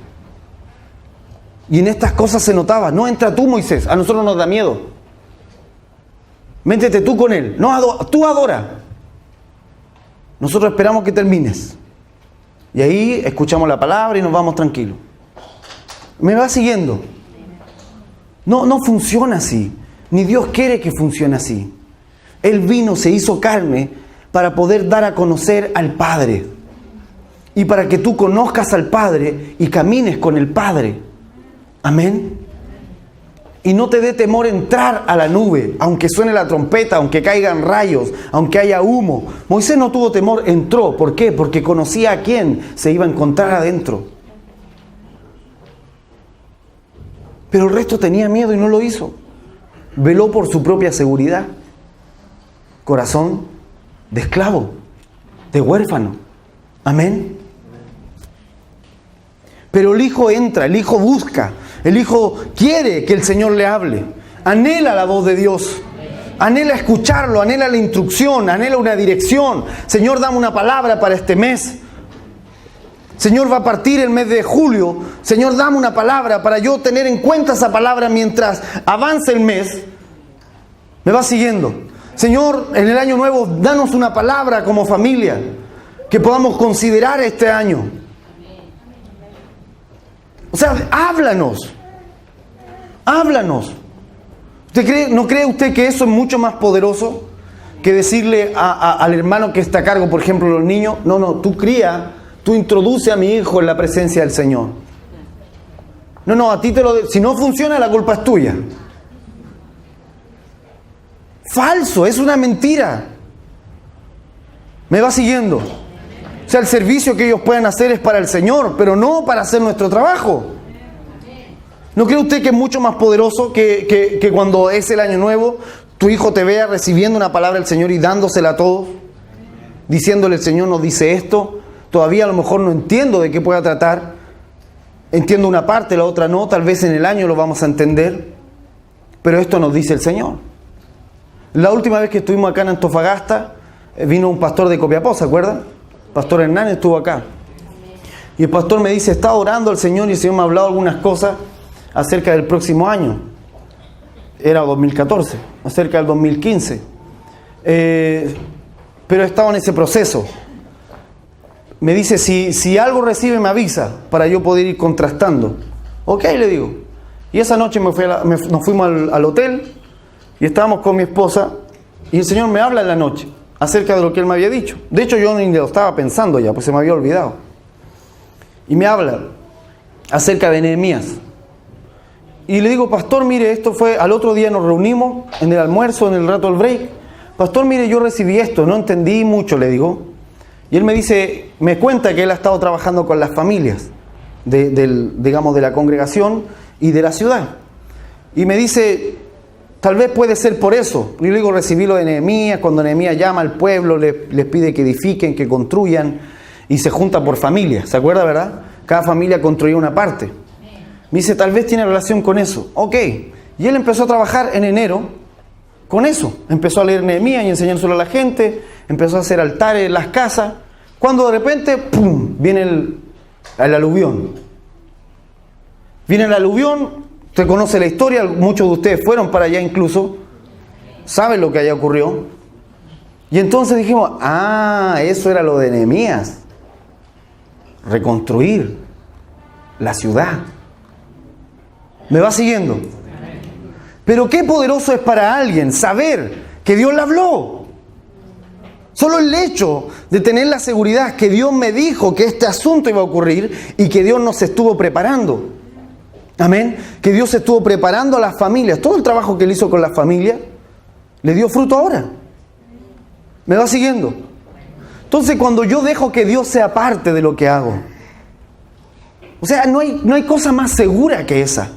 Y en estas cosas se notaba. No entra tú, Moisés, a nosotros nos da miedo. Métete tú con él. No, tú adora. Nosotros esperamos que termines. Y ahí escuchamos la palabra y nos vamos tranquilos. ¿Me va siguiendo? No funciona así. Ni Dios quiere que funcione así. Él vino, se hizo carne para poder dar a conocer al Padre. Y para que tú conozcas al Padre y camines con el Padre. Amén. Y no te dé temor entrar a la nube, aunque suene la trompeta, aunque caigan rayos, aunque haya humo. Moisés no tuvo temor, entró. ¿Por qué? Porque conocía a quién se iba a encontrar adentro. Pero el resto tenía miedo y no lo hizo. Veló por su propia seguridad. Corazón de esclavo, de huérfano. Amén. Pero el hijo entra, el hijo busca, el hijo quiere que el Señor le hable. Anhela la voz de Dios. Anhela escucharlo, anhela la instrucción, anhela una dirección. Señor, dame una palabra para este mes. Señor, va a partir el mes de julio. Señor, dame una palabra para yo tener en cuenta esa palabra mientras avance el mes. ¿Me va siguiendo? Señor, en el año nuevo, danos una palabra como familia que podamos considerar este año. O sea, háblanos. ¿No cree usted que eso es mucho más poderoso que decirle al hermano que está a cargo, por ejemplo, los niños? No, tú cría, tú introduce a mi hijo en la presencia del Señor. No, a ti si no funciona, la culpa es tuya. Falso, es una mentira. ¿Me va siguiendo? O sea, el servicio que ellos puedan hacer es para el Señor, pero no para hacer nuestro trabajo. ¿No cree usted que es mucho más poderoso que cuando es el año nuevo, tu hijo te vea recibiendo una palabra del Señor y dándosela a todos? Diciéndole, el Señor nos dice esto, todavía a lo mejor no entiendo de qué pueda tratar, entiendo una parte, la otra no, tal vez en el año lo vamos a entender, pero esto nos dice el Señor. La última vez que estuvimos acá en Antofagasta, vino un pastor de Copiapó, ¿se acuerdan? Pastor Hernández estuvo acá. Y el pastor me dice, estaba orando al Señor y el Señor me ha hablado algunas cosas acerca del próximo año. Era 2014, acerca del 2015. Pero he estado en ese proceso. Me dice, si algo recibe me avisa para yo poder ir contrastando. Ok, le digo. Y esa noche nos fuimos al hotel y estábamos con mi esposa y el Señor me habla en la noche acerca de lo que Él me había dicho. De hecho yo ni lo estaba pensando ya, pues se me había olvidado. Y me habla acerca de Nehemías. Y le digo, pastor, mire, esto fue, al otro día nos reunimos en el almuerzo, en el rato del break. Pastor, mire, yo recibí esto, no entendí mucho, le digo. Y él me dice, me cuenta que él ha estado trabajando con las familias digamos, de la congregación y de la ciudad. Y me dice, tal vez puede ser por eso. Y yo le digo, recibí lo de Nehemías, cuando Nehemías llama al pueblo, les pide que edifiquen, que construyan, y se junta por familias, ¿se acuerda, verdad? Cada familia construía una parte. Me dice, tal vez tiene relación con eso. Ok. Y él empezó a trabajar en enero con eso. Empezó a leer Nehemías y enseñárselo a la gente. Empezó a hacer altares en las casas. Cuando de repente, ¡pum!, viene el aluvión. Viene el aluvión. Usted conoce la historia. Muchos de ustedes fueron para allá incluso. Saben lo que allá ocurrió. Y entonces dijimos, eso era lo de Nehemías. Reconstruir la ciudad. ¿Me va siguiendo? Pero qué poderoso es para alguien saber que Dios le habló. Solo el hecho de tener la seguridad que Dios me dijo que este asunto iba a ocurrir y que Dios nos estuvo preparando. Amén. Que Dios estuvo preparando a las familias. Todo el trabajo que Él hizo con las familias le dio fruto ahora. ¿Me va siguiendo? Entonces, cuando yo dejo que Dios sea parte de lo que hago, o sea, no hay cosa más segura que esa.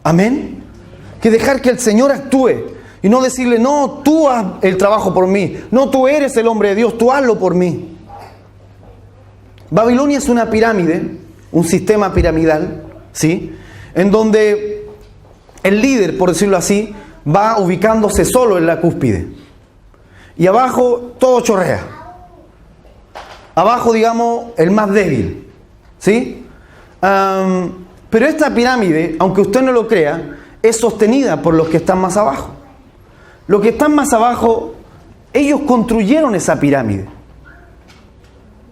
Amén. Que dejar que el Señor actúe y no decirle, no, tú haz el trabajo por mí. No, tú eres el hombre de Dios, tú hazlo por mí. Babilonia es una pirámide, un sistema piramidal, ¿sí? En donde el líder, por decirlo así, va ubicándose solo en la cúspide. Y abajo todo chorrea. Abajo, digamos, el más débil, ¿sí? Pero esta pirámide, aunque usted no lo crea, es sostenida por los que están más abajo. Los que están más abajo, ellos construyeron esa pirámide.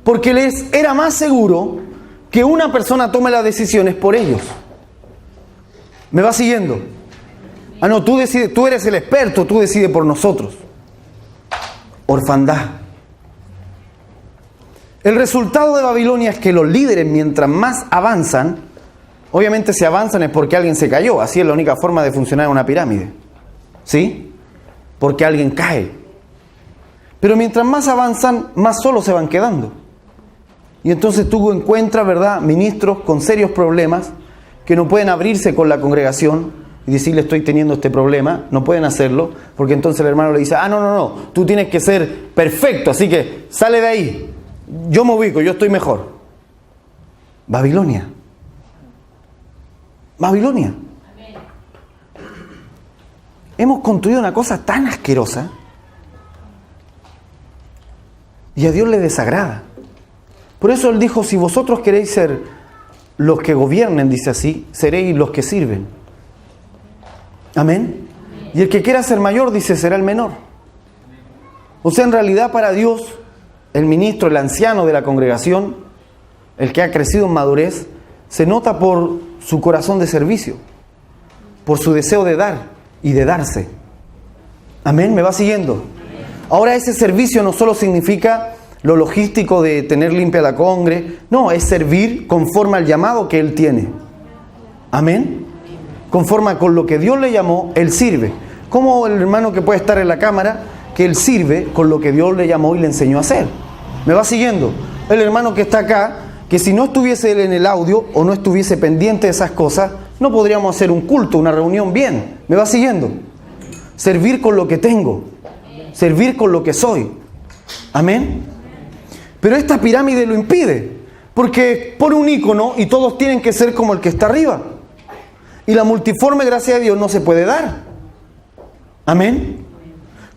Porque les era más seguro que una persona tome las decisiones por ellos. ¿Me va siguiendo? No, tú decides, tú eres el experto, tú decides por nosotros. Orfandad. El resultado de Babilonia es que los líderes, mientras más avanzan, obviamente si avanzan es porque alguien se cayó. Así es la única forma de funcionar una pirámide. ¿Sí? Porque alguien cae. Pero mientras más avanzan, más solos se van quedando. Y entonces tú encuentras, ¿verdad?, ministros con serios problemas que no pueden abrirse con la congregación y decirle estoy teniendo este problema. No pueden hacerlo porque entonces el hermano le dice, no, tú tienes que ser perfecto, así que sale de ahí. Yo me ubico, yo estoy mejor. Babilonia. Babilonia. Hemos construido una cosa tan asquerosa y a Dios le desagrada. Por eso Él dijo, si vosotros queréis ser los que gobiernen, dice así, seréis los que sirven. Amén. Y el que quiera ser mayor, dice, será el menor. O sea, en realidad para Dios, el ministro, el anciano de la congregación, el que ha crecido en madurez, se nota por su corazón de servicio, por su deseo de dar y de darse. Amén, ¿me va siguiendo? Ahora ese servicio no solo significa lo logístico de tener limpia la congre, no, es servir conforme al llamado que Él tiene. Amén. Conforme con lo que Dios le llamó, Él sirve. Como el hermano que puede estar en la cámara, que Él sirve con lo que Dios le llamó y le enseñó a hacer. ¿Me va siguiendo? El hermano que está acá, que si no estuviese él en el audio o no estuviese pendiente de esas cosas, no podríamos hacer un culto, una reunión bien. ¿Me va siguiendo? Servir con lo que tengo. Servir con lo que soy. Amén. Pero esta pirámide lo impide. Porque pone un icono y todos tienen que ser como el que está arriba. Y la multiforme gracia de Dios no se puede dar. Amén.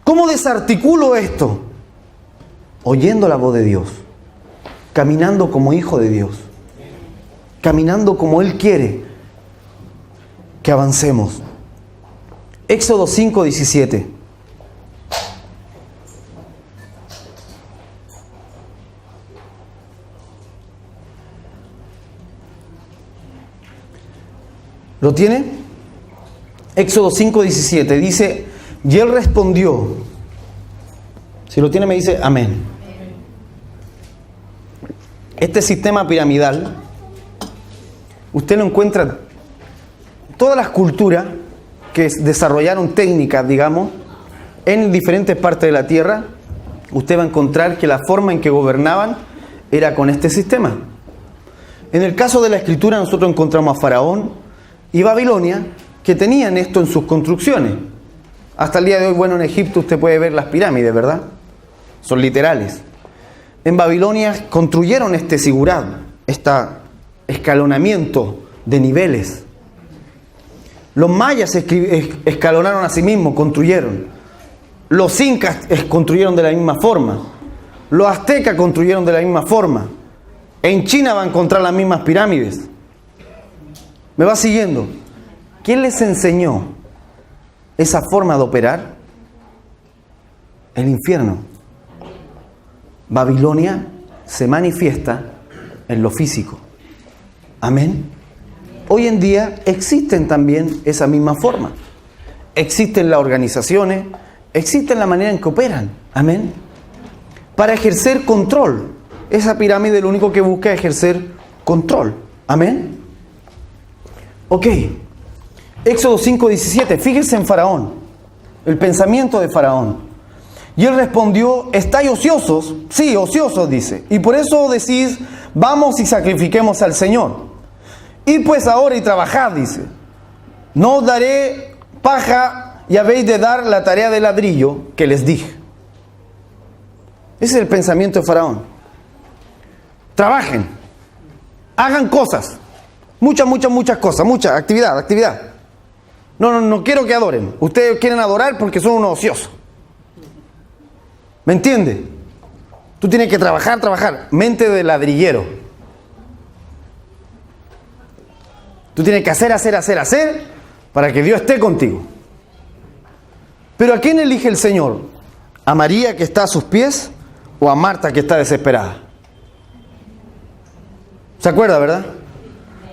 ¿Cómo desarticulo esto? Oyendo la voz de Dios. Caminando como hijo de Dios. Caminando como Él quiere que avancemos. Éxodo 5:17. ¿Lo tiene? Éxodo 5:17 dice, y él respondió. Si lo tiene me dice amén. Este sistema piramidal, usted lo encuentra en todas las culturas que desarrollaron técnicas, digamos, en diferentes partes de la tierra. Usted va a encontrar que la forma en que gobernaban era con este sistema. En el caso de la escritura nosotros encontramos a Faraón y Babilonia, que tenían esto en sus construcciones. Hasta el día de hoy, bueno, en Egipto usted puede ver las pirámides, ¿verdad? Son literales. En Babilonia construyeron este sigurat, este escalonamiento de niveles. Los mayas escalonaron a sí mismos, construyeron. Los incas construyeron de la misma forma. Los aztecas construyeron de la misma forma. En China va a encontrar las mismas pirámides. ¿Me va siguiendo? ¿Quién les enseñó esa forma de operar? El infierno. Babilonia se manifiesta en lo físico. Amén. Hoy en día existen también esa misma forma. Existen las organizaciones, existen la manera en que operan. Amén. Para ejercer control. Esa pirámide lo único que busca es ejercer control. Amén. Ok. Éxodo 5:17. Fíjense en Faraón. El pensamiento de Faraón. Y él respondió, ¿estáis ociosos? Sí, ociosos, dice. Y por eso decís, vamos y sacrifiquemos al Señor. Id pues ahora y trabajad, dice. No os daré paja y habéis de dar la tarea de ladrillo que les dije. Ese es el pensamiento de Faraón. Trabajen. Hagan cosas. Muchas cosas. Mucha actividad. No quiero que adoren. Ustedes quieren adorar porque son unos ociosos. ¿Me entiende? Tú tienes que trabajar. Mente de ladrillero. Tú tienes que hacer para que Dios esté contigo. Pero ¿a quién elige el Señor? ¿A María que está a sus pies o a Marta que está desesperada? ¿Se acuerda, verdad?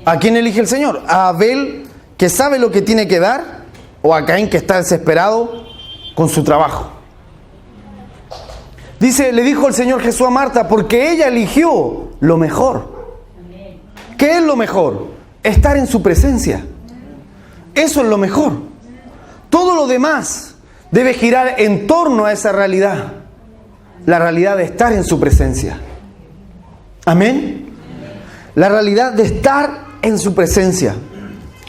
¿A quién elige el Señor? ¿A Abel que sabe lo que tiene que dar o a Caín que está desesperado con su trabajo? Dice, le dijo el Señor Jesús a Marta, porque ella eligió lo mejor. ¿Qué es lo mejor? Estar en su presencia. Eso es lo mejor. Todo lo demás debe girar en torno a esa realidad. La realidad de estar en su presencia. Amén. La realidad de estar en su presencia.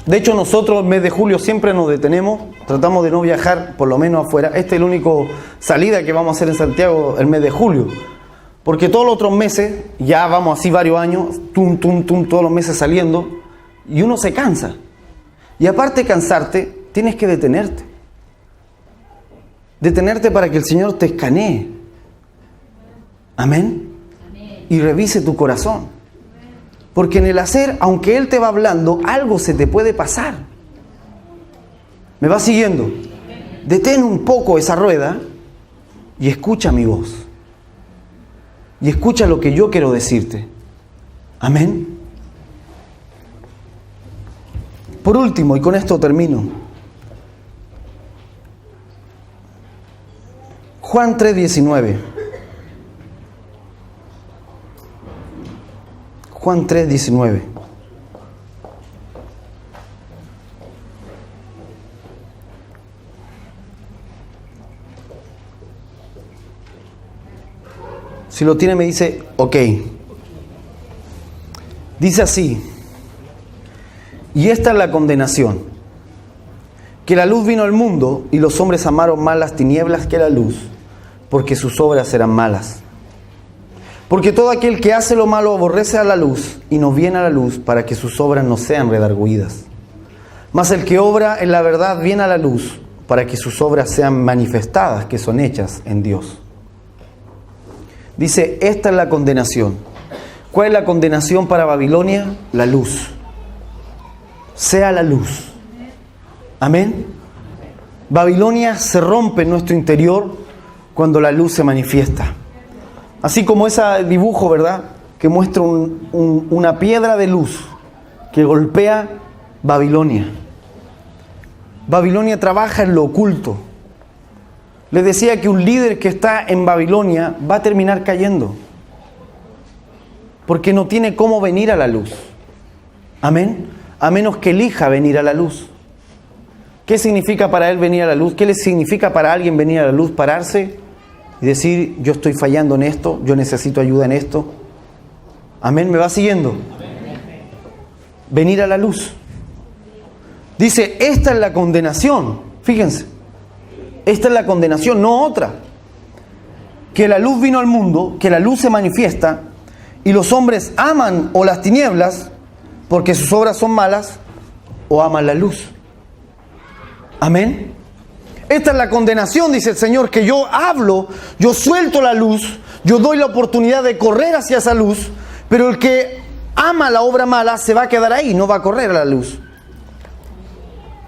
De hecho, nosotros el mes de julio siempre nos detenemos, tratamos de no viajar por lo menos afuera. Esta es la única salida que vamos a hacer en Santiago el mes de julio. Porque todos los otros meses, ya vamos así varios años, todos los meses saliendo, y uno se cansa. Y aparte de cansarte, tienes que detenerte. Detenerte para que el Señor te escanee. Amén. Y revise tu corazón. Porque en el hacer, aunque Él te va hablando, algo se te puede pasar. ¿Me va siguiendo? Detén un poco esa rueda y escucha mi voz. Y escucha lo que yo quiero decirte. Amén. Por último, y con esto termino. Juan 3:19. Juan 3:19. Si lo tiene me dice, ok. Dice así, y esta es la condenación, que la luz vino al mundo y los hombres amaron más las tinieblas que la luz, porque sus obras eran malas. Porque todo aquel que hace lo malo aborrece a la luz y no viene a la luz para que sus obras no sean redargüidas. Mas el que obra en la verdad viene a la luz para que sus obras sean manifestadas, que son hechas en Dios. Dice, esta es la condenación. ¿Cuál es la condenación para Babilonia? La luz. Sea la luz. Amén. Babilonia se rompe en nuestro interior cuando la luz se manifiesta. Así como ese dibujo, ¿verdad?, que muestra una piedra de luz que golpea Babilonia. Babilonia trabaja en lo oculto. Les decía que un líder que está en Babilonia va a terminar cayendo, porque no tiene cómo venir a la luz. Amén. A menos que elija venir a la luz. ¿Qué significa para él venir a la luz? ¿Qué le significa para alguien venir a la luz? Pararse y decir, yo estoy fallando en esto, yo necesito ayuda en esto. Amén, ¿me va siguiendo? Venir a la luz. Dice, esta es la condenación. Fíjense, esta es la condenación, no otra. Que la luz vino al mundo, que la luz se manifiesta, y los hombres aman o las tinieblas, porque sus obras son malas, o aman la luz. Amén. Esta es la condenación, dice el Señor, que yo hablo, yo suelto la luz, yo doy la oportunidad de correr hacia esa luz, pero el que ama la obra mala se va a quedar ahí, no va a correr a la luz.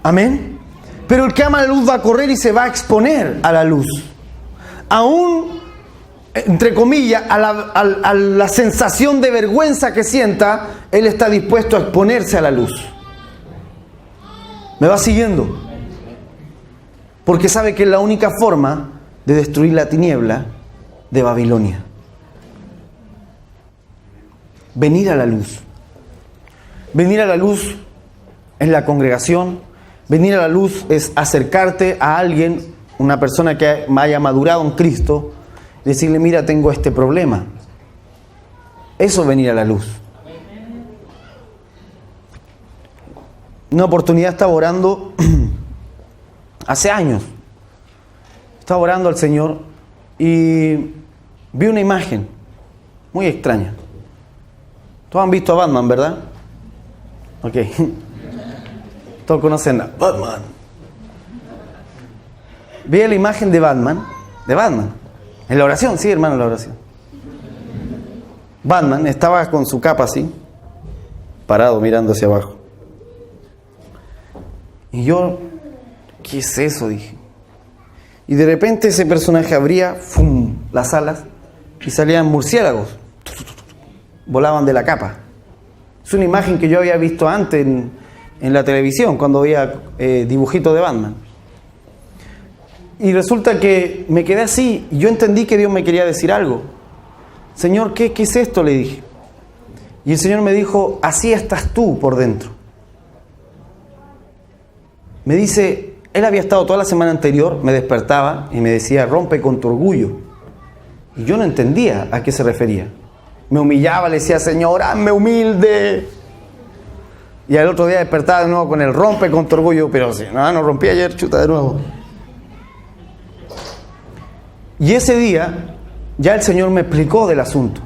Amén. Pero el que ama la luz va a correr y se va a exponer a la luz. Aún, entre comillas, a la sensación de vergüenza que sienta, él está dispuesto a exponerse a la luz. ¿Me va siguiendo? Porque sabe que es la única forma de destruir la tiniebla de Babilonia. Venir a la luz. Venir a la luz en la congregación. Venir a la luz es acercarte a alguien, una persona que haya madurado en Cristo, y decirle, mira, tengo este problema. Eso es venir a la luz. Una oportunidad estaba orando hace años. Estaba orando al Señor y vi una imagen muy extraña. Todos han visto a Batman, ¿verdad? Ok. Todos conocen a Batman. Vi la imagen de Batman. En la oración, sí, hermano, en la oración. Batman estaba con su capa así, parado mirando hacia abajo. Y yo, ¿qué es eso?, dije. Y de repente ese personaje abría ¡fum!, las alas y salían murciélagos. Volaban de la capa. Es una imagen que yo había visto antes en la televisión, cuando veía dibujitos de Batman. Y resulta que me quedé así, y yo entendí que Dios me quería decir algo. Señor, ¿qué es esto?, le dije. Y el Señor me dijo, así estás tú por dentro. Me dice, él había estado toda la semana anterior, me despertaba y me decía, rompe con tu orgullo. Y yo no entendía a qué se refería. Me humillaba, le decía, Señor, hazme humilde. Y al otro día despertaba de nuevo con el rompe con tu orgullo, pero si no rompí ayer, chuta de nuevo. Y ese día, ya el Señor me explicó del asunto.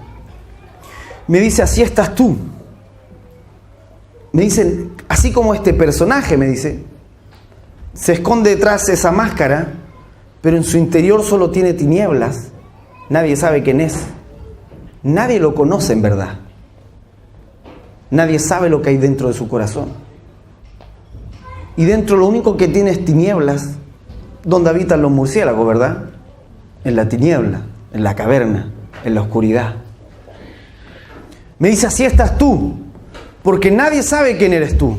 Me dice, así estás tú. Me dice, así como este personaje, me dice, se esconde detrás de esa máscara, pero en su interior solo tiene tinieblas. Nadie sabe quién es. Nadie lo conoce en verdad. Nadie sabe lo que hay dentro de su corazón. Y dentro lo único que tiene es tinieblas, donde habitan los murciélagos, ¿verdad? En la tiniebla, en la caverna, en la oscuridad. Me dice, así estás tú, porque nadie sabe quién eres tú.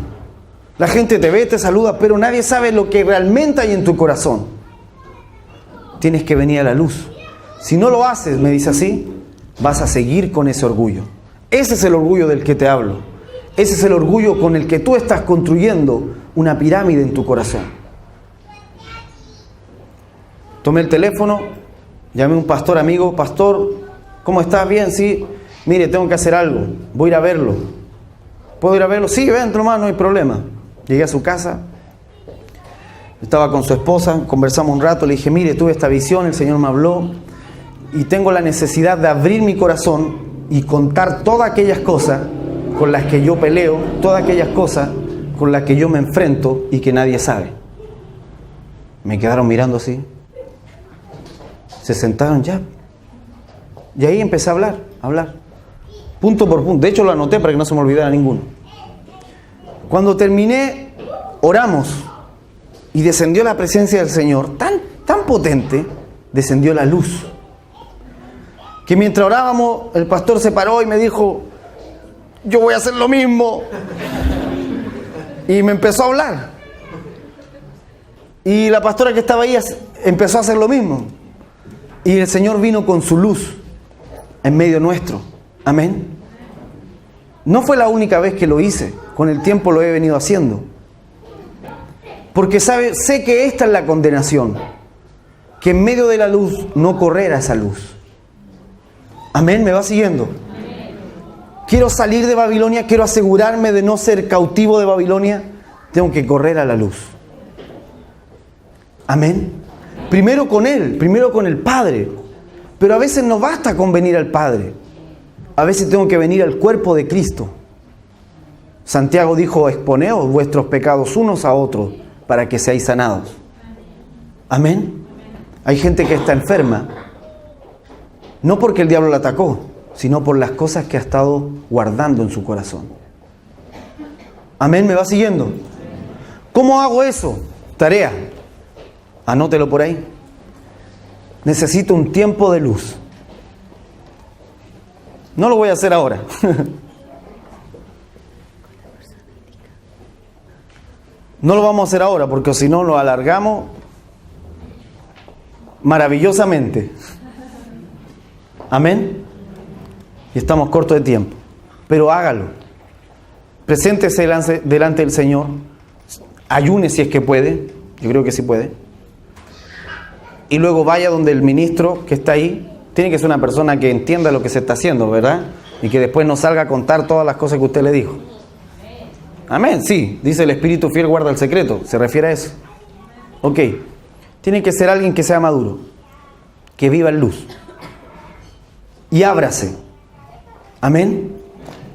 La gente te ve, te saluda, pero nadie sabe lo que realmente hay en tu corazón. Tienes que venir a la luz. Si no lo haces, me dice así, vas a seguir con ese orgullo. Ese es el orgullo del que te hablo. Ese es el orgullo con el que tú estás construyendo una pirámide en tu corazón. Tomé el teléfono, llamé a un pastor amigo, pastor, ¿Cómo estás? Bien, sí. Mire, tengo que hacer algo. Voy a ir a verlo. ¿Puedo ir a verlo? Sí, ven, nomás, no hay problema. Llegué a su casa. Estaba con su esposa, conversamos un rato. Le dije, mire, tuve esta visión, el Señor me habló. Y tengo la necesidad de abrir mi corazón y contar todas aquellas cosas con las que yo peleo, todas aquellas cosas con las que yo me enfrento y que nadie sabe. Me quedaron mirando así. Se sentaron ya. Y ahí empecé a hablar. Punto por punto. De hecho lo anoté para que no se me olvidara ninguno. Cuando terminé, oramos y descendió la presencia del Señor, tan potente, descendió la luz. Que mientras orábamos, el pastor se paró y me dijo, yo voy a hacer lo mismo. Y me empezó a hablar. Y la pastora que estaba ahí empezó a hacer lo mismo. Y el Señor vino con su luz en medio nuestro. Amén. No fue la única vez que lo hice. Con el tiempo lo he venido haciendo. Porque sé que esta es la condenación. Que en medio de la luz no correr a esa luz. Amén, ¿me va siguiendo? Quiero salir de Babilonia, quiero asegurarme de no ser cautivo de Babilonia. Tengo que correr a la luz. Amén. Primero con Él, primero con el Padre. Pero a veces no basta con venir al Padre. A veces tengo que venir al cuerpo de Cristo. Santiago dijo, exponeos vuestros pecados unos a otros para que seáis sanados. Amén. Hay gente que está enferma. No porque el diablo la atacó, sino por las cosas que ha estado guardando en su corazón. Amén, ¿me va siguiendo? ¿Cómo hago eso? Tarea. Anótelo por ahí. Necesito un tiempo de luz. No lo voy a hacer ahora. No lo vamos a hacer ahora porque si no lo alargamos maravillosamente. Amén. Y estamos cortos de tiempo. Pero hágalo. Preséntese delante del Señor. Ayune si es que puede. Yo creo que sí puede. Y luego vaya donde el ministro que está ahí. Tiene que ser una persona que entienda lo que se está haciendo, ¿verdad? Y que después no salga a contar todas las cosas que usted le dijo. Amén, sí. Dice el Espíritu fiel guarda el secreto. Se refiere a eso. Ok. Tiene que ser alguien que sea maduro. Que viva en luz. Y ábrase. Amén.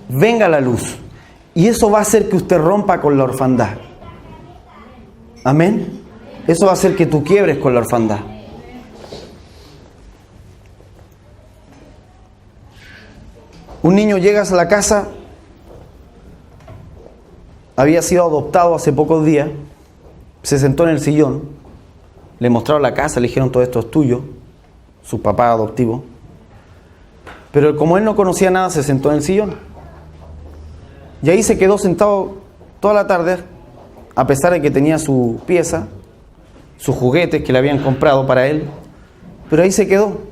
Venga la luz. Y eso va a hacer que usted rompa con la orfandad. Amén. Eso va a hacer que tú quiebres con la orfandad. Un niño llega a la casa, había sido adoptado hace pocos días, se sentó en el sillón, le mostraron la casa, le dijeron todo esto es tuyo, su papá adoptivo. Pero como él no conocía nada, se sentó en el sillón. Y ahí se quedó sentado toda la tarde, a pesar de que tenía su pieza, sus juguetes que le habían comprado para él. Pero ahí se quedó.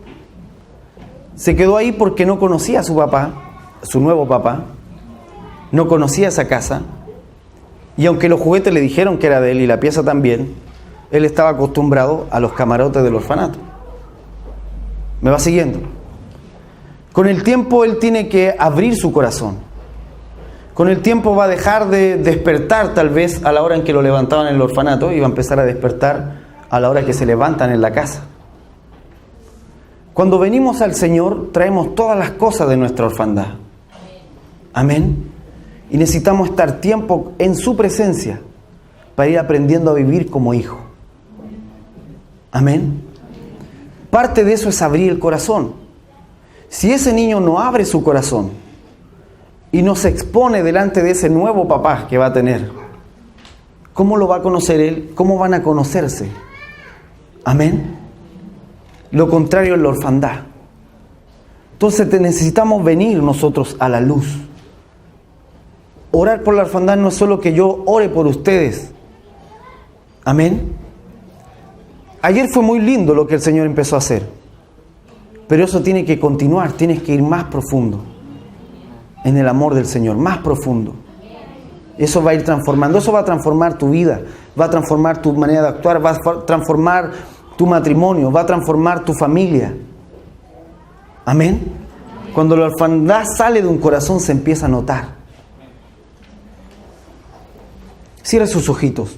Se quedó ahí porque no conocía a su papá, su nuevo papá. No conocía esa casa. Y aunque los juguetes le dijeron que era de él y la pieza también, él estaba acostumbrado a los camarotes del orfanato. ¿Me va siguiendo? Con el tiempo él tiene que abrir su corazón. Con el tiempo va a dejar de despertar tal vez a la hora en que lo levantaban en el orfanato y va a empezar a despertar a la hora que se levantan en la casa. Cuando venimos al Señor traemos todas las cosas de nuestra orfandad. Amén. Y necesitamos estar tiempo en su presencia para ir aprendiendo a vivir como hijo. Amén. Parte de eso es abrir el corazón. Si ese niño no abre su corazón y no se expone delante de ese nuevo papá que va a tener, ¿cómo lo va a conocer él? ¿Cómo van a conocerse? Amén. Lo contrario es la orfandad. Entonces necesitamos venir nosotros a la luz. Orar por la orfandad no es solo que yo ore por ustedes. Amén. Ayer fue muy lindo lo que el Señor empezó a hacer. Pero eso tiene que continuar, tienes que ir más profundo en el amor del Señor, más profundo. Eso va a ir transformando, eso va a transformar tu vida, va a transformar tu manera de actuar, va a transformar tu matrimonio, va a transformar tu familia. Amén. Cuando la orfandad sale de un corazón se empieza a notar. Cierre sus ojitos.